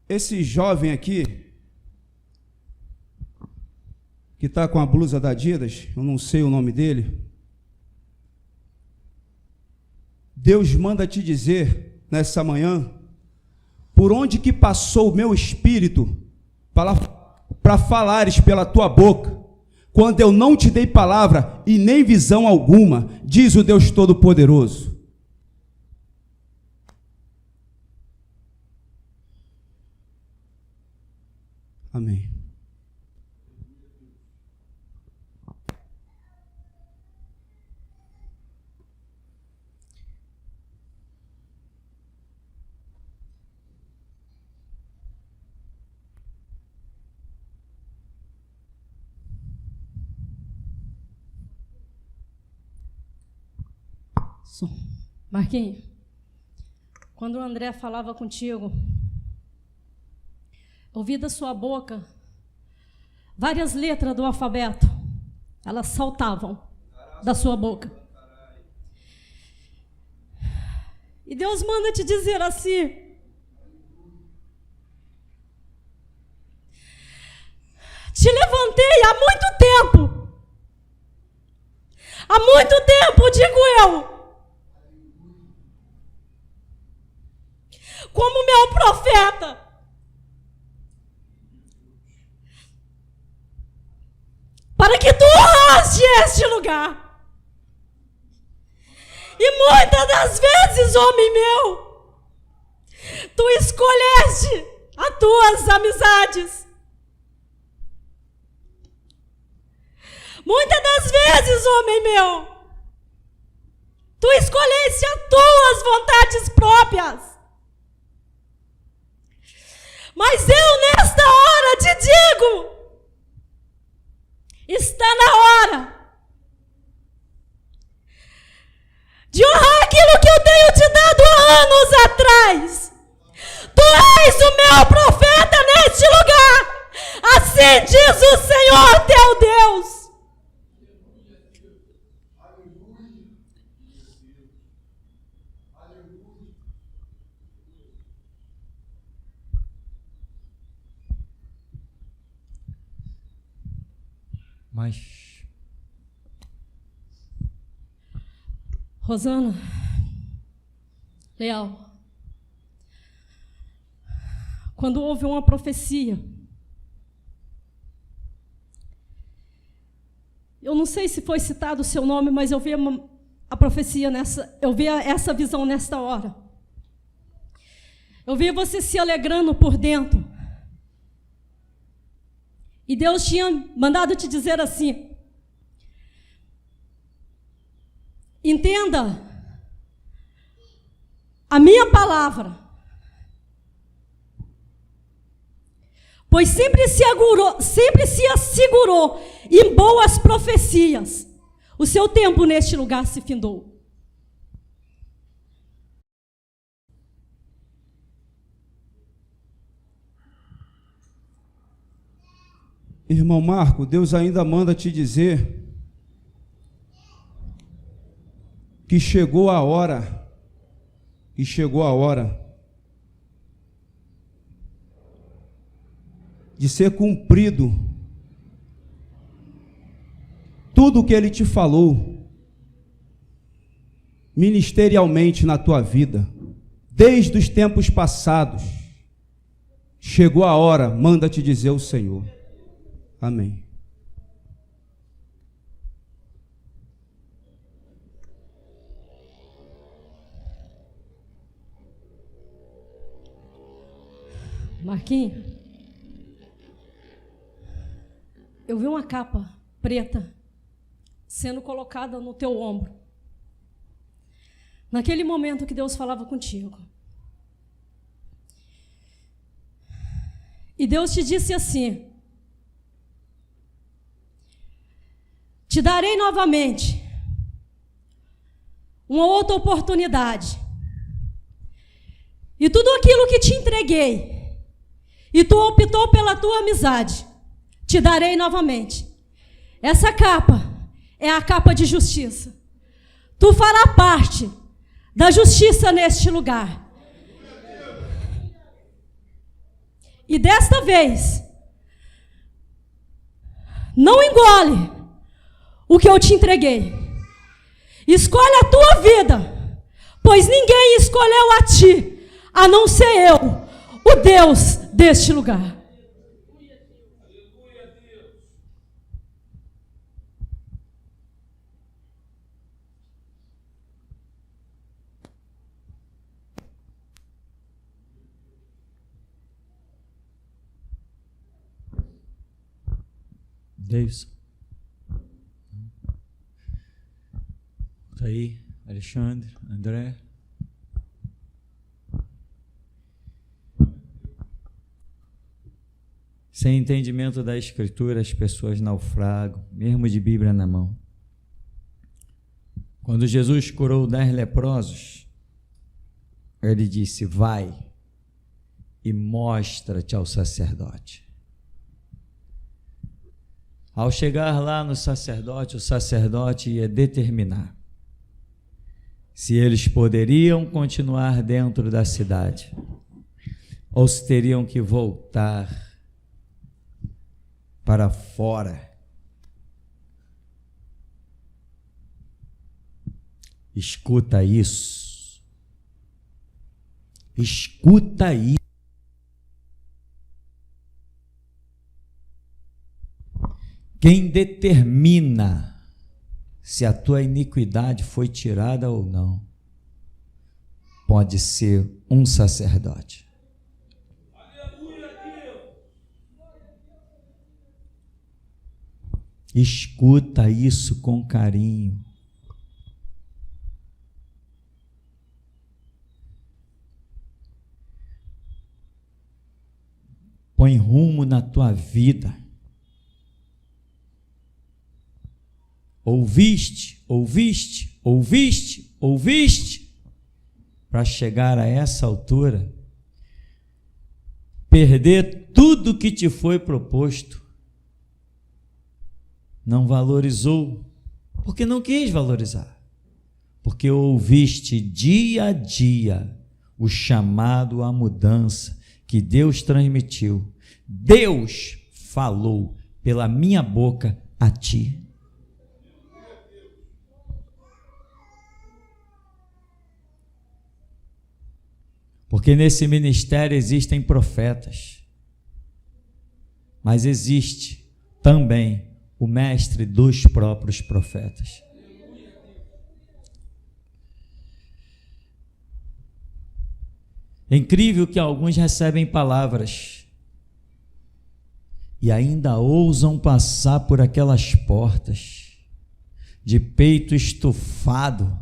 Esse jovem aqui, que está com a blusa da Adidas, eu não sei o nome dele, Deus manda te dizer nessa manhã, por onde que passou o meu espírito para falares pela tua boca, quando eu não te dei palavra e nem visão alguma, diz o Deus Todo-Poderoso. Amém. Marquinhos, quando o André falava contigo, ouvi da sua boca várias letras do alfabeto, elas saltavam da sua boca. E Deus manda te dizer assim: te levantei há muito tempo. Há muito tempo, digo eu, como meu profeta, para que tu honraste este lugar. E muitas das vezes, homem meu, tu escolheste as tuas amizades. Muitas das vezes, homem meu, tu escolheste as tuas vontades próprias. Mas eu nesta hora te digo, está na hora de honrar só o teu Deus. Mas, Rosana, Leal, quando houve uma profecia, eu não sei se foi citado o seu nome, mas eu vi a profecia eu vi essa visão nesta hora. Eu vi você se alegrando por dentro. E Deus tinha mandado te dizer assim: entenda a minha palavra, pois sempre se assegurou em boas profecias. O seu tempo neste lugar se findou. Irmão Marco, Deus ainda manda te dizer que chegou a hora, de ser cumprido tudo o que Ele te falou ministerialmente na tua vida, desde os tempos passados. Chegou a hora, manda te dizer o Senhor. Amém. Marquinhos, eu vi uma capa preta sendo colocada no teu ombro. Naquele momento que Deus falava contigo. E Deus te disse assim: te darei novamente uma outra oportunidade. E tudo aquilo que te entreguei, e tu optou pela tua amizade, te darei novamente. Essa capa é a capa de justiça. Tu farás parte da justiça neste lugar. E desta vez, não engole o que eu te entreguei. Escolhe a tua vida, pois ninguém escolheu a ti, a não ser eu, o Deus deste lugar. Davidson. Tá aí, Alexandre, André. Sem entendimento da Escritura, as pessoas naufragam, mesmo de Bíblia na mão. Quando Jesus curou 10 leprosos, ele disse: vai e mostra-te ao sacerdote. Ao chegar lá no sacerdote, o sacerdote ia determinar se eles poderiam continuar dentro da cidade ou se teriam que voltar para fora. Escuta isso. Escuta isso. Quem determina se a tua iniquidade foi tirada ou não pode ser um sacerdote. Escuta isso com carinho. Põe rumo na tua vida. Ouviste, ouviste, ouviste, ouviste, para chegar a essa altura, perder tudo que te foi proposto não valorizou, porque não quis valorizar, porque ouviste dia a dia o chamado à mudança que Deus transmitiu. Deus falou pela minha boca a ti. Porque nesse ministério existem profetas, mas existe também o mestre dos próprios profetas. É incrível que alguns recebem palavras e ainda ousam passar por aquelas portas de peito estufado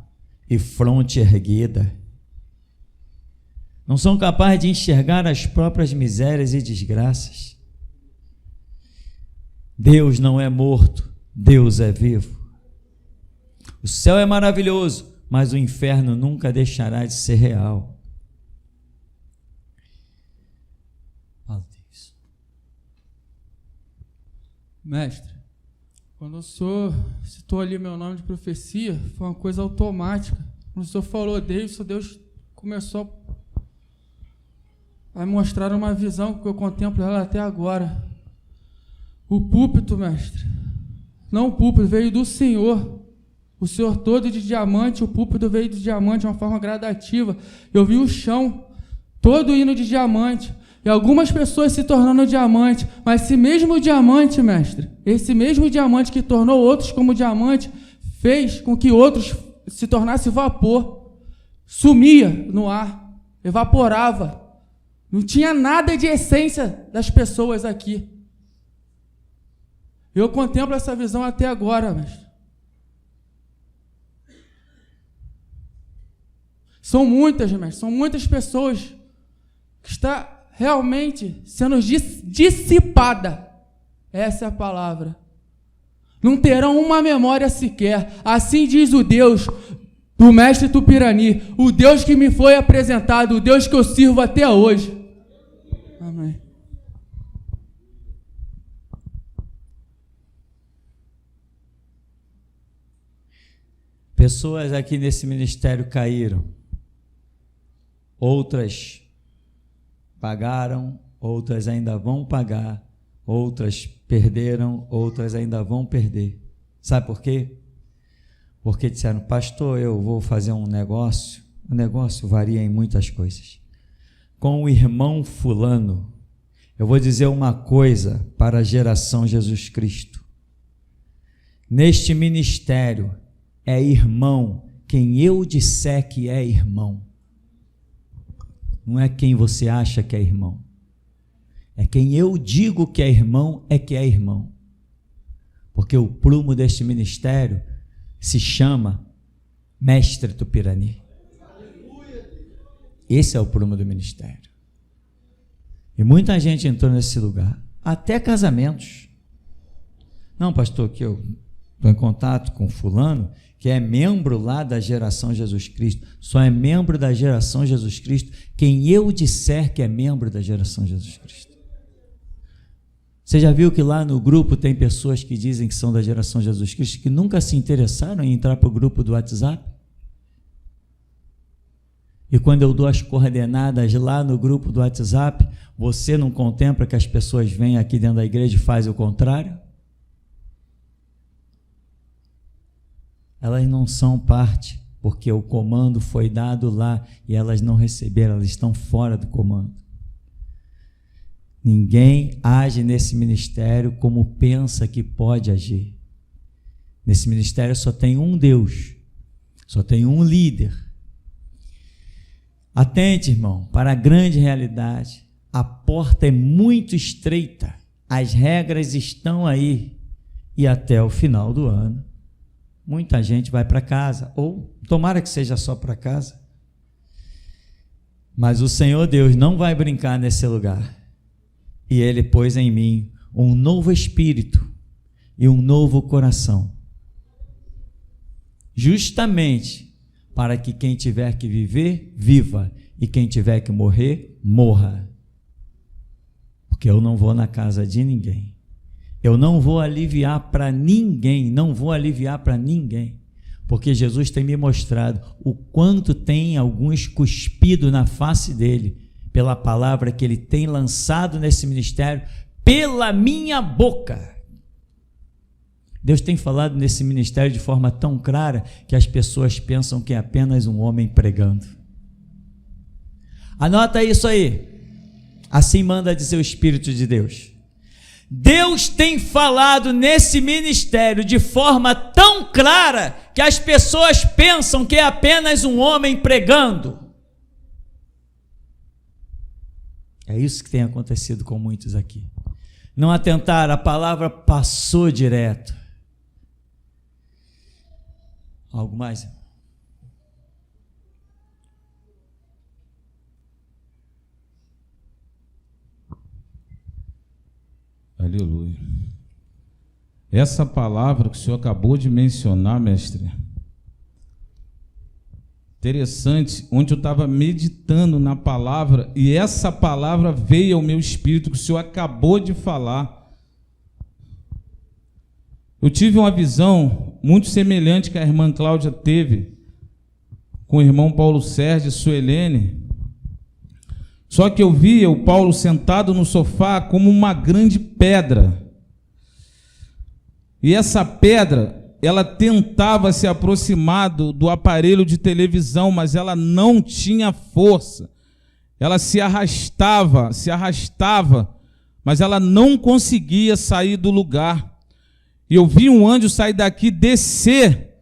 e fronte erguida. Não são capazes de enxergar as próprias misérias e desgraças. Deus não é morto, Deus é vivo. O céu é maravilhoso, mas o inferno nunca deixará de ser real. Mestre, quando o senhor citou ali meu nome de profecia, foi uma coisa automática. Quando o senhor falou disso, Deus começou a mostrar uma visão que eu contemplo ela até agora. O púlpito, mestre, não o púlpito, veio do Senhor. O Senhor todo de diamante, o púlpito veio de diamante de uma forma gradativa. Eu vi o chão todo indo de diamante. E algumas pessoas se tornando diamante, mas esse mesmo diamante, mestre, esse mesmo diamante que tornou outros como diamante, fez com que outros se tornassem vapor, sumia no ar, evaporava. Não tinha nada de essência das pessoas aqui. Eu contemplo essa visão até agora, mestre. São muitas pessoas que estão realmente sendo dissipada, essa é a palavra. Não terão uma memória sequer. Assim diz o Deus do mestre Tupirani, o Deus que me foi apresentado, o Deus que eu sirvo até hoje. Amém. Pessoas aqui nesse ministério caíram, outras pagaram, outras ainda vão pagar, outras perderam, outras ainda vão perder. Sabe por quê? Porque disseram, pastor, eu vou fazer um negócio. O negócio varia em muitas coisas. Com o irmão fulano, eu vou dizer uma coisa para a geração Jesus Cristo. Neste ministério é irmão quem eu disser que é irmão. Não é quem você acha que é irmão. É quem eu digo que é irmão, é que é irmão. Porque o prumo deste ministério se chama Mestre Tupirani. Esse é o prumo do ministério. E muita gente entrou nesse lugar. Até casamentos. Não, pastor, que eu estou em contato com fulano, que é membro lá da geração Jesus Cristo. Só é membro da geração Jesus Cristo quem eu disser que é membro da geração Jesus Cristo. Você já viu que lá no grupo tem pessoas que dizem que são da geração Jesus Cristo, que nunca se interessaram em entrar para o grupo do WhatsApp? E quando eu dou as coordenadas lá no grupo do WhatsApp, você não contempla que as pessoas vêm aqui dentro da igreja e fazem o contrário? Elas não são parte, porque o comando foi dado lá e elas não receberam, elas estão fora do comando. Ninguém age nesse ministério como pensa que pode agir. Nesse ministério só tem um Deus, só tem um líder. Atente, irmão, para a grande realidade. A porta é muito estreita, as regras estão aí e até o final do ano muita gente vai para casa, ou tomara que seja só para casa. Mas o Senhor Deus não vai brincar nesse lugar. E Ele pôs em mim um novo espírito e um novo coração. Justamente para que quem tiver que viver, viva. E quem tiver que morrer, morra. Porque eu não vou na casa de ninguém. Eu não vou aliviar para ninguém, não vou aliviar para ninguém, porque Jesus tem me mostrado o quanto tem alguns cuspido na face dele, pela palavra que ele tem lançado nesse ministério, pela minha boca. Deus tem falado nesse ministério de forma tão clara que as pessoas pensam que é apenas um homem pregando. Anota isso aí. Assim manda dizer o Espírito de Deus. Deus tem falado nesse ministério de forma tão clara que as pessoas pensam que é apenas um homem pregando. É isso que tem acontecido com muitos aqui. Não atentaram, a palavra passou direto. Algo mais? Aleluia. Essa palavra que o senhor acabou de mencionar, mestre, interessante, onde eu estava meditando na palavra, e essa palavra veio ao meu espírito que o senhor acabou de falar. Eu tive uma visão muito semelhante que a irmã Cláudia teve com o irmão Paulo Sérgio e Suelene. Só que eu via o Paulo sentado no sofá como uma grande pedra. E essa pedra, ela tentava se aproximar do aparelho de televisão, mas ela não tinha força. Ela se arrastava, mas ela não conseguia sair do lugar. E eu vi um anjo sair daqui, descer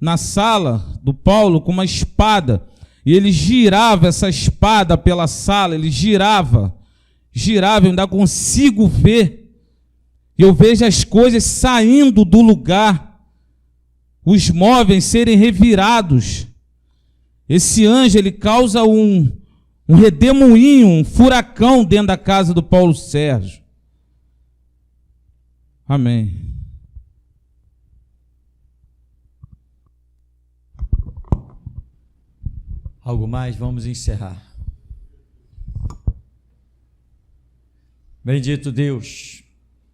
na sala do Paulo com uma espada. E ele girava essa espada pela sala, ele girava, eu ainda consigo ver. E eu vejo as coisas saindo do lugar, os móveis serem revirados. Esse anjo, ele causa um redemoinho, um furacão dentro da casa do Paulo Sérgio. Amém. Algo mais? Vamos encerrar. Bendito Deus,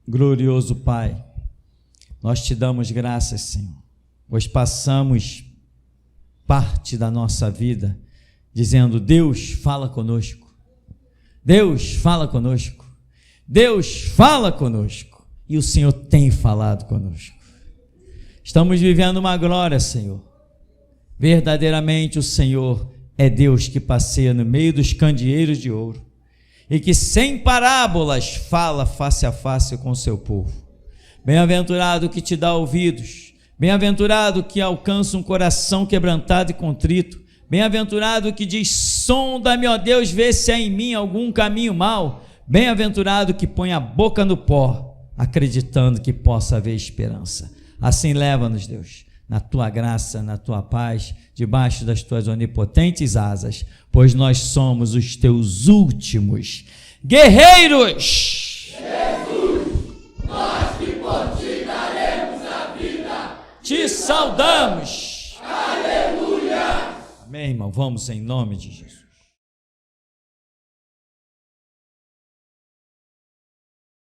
glorioso Pai, nós te damos graças, Senhor, pois passamos parte da nossa vida dizendo: Deus, fala conosco, Deus, fala conosco, Deus, fala conosco, e o Senhor tem falado conosco. Estamos vivendo uma glória, Senhor. Verdadeiramente o Senhor é Deus que passeia no meio dos candeeiros de ouro e que sem parábolas fala face a face com o seu povo. Bem-aventurado que te dá ouvidos, bem-aventurado que alcança um coração quebrantado e contrito, bem-aventurado que diz: sonda-me, ó Deus, vê se há em mim algum caminho mau, bem-aventurado que põe a boca no pó, acreditando que possa haver esperança. Assim leva-nos, Deus, na tua graça, na tua paz, debaixo das tuas onipotentes asas, pois nós somos os teus últimos guerreiros. Jesus, nós que por ti daremos a vida, te saudamos. Aleluia. Amém, irmão. Vamos em nome de Jesus.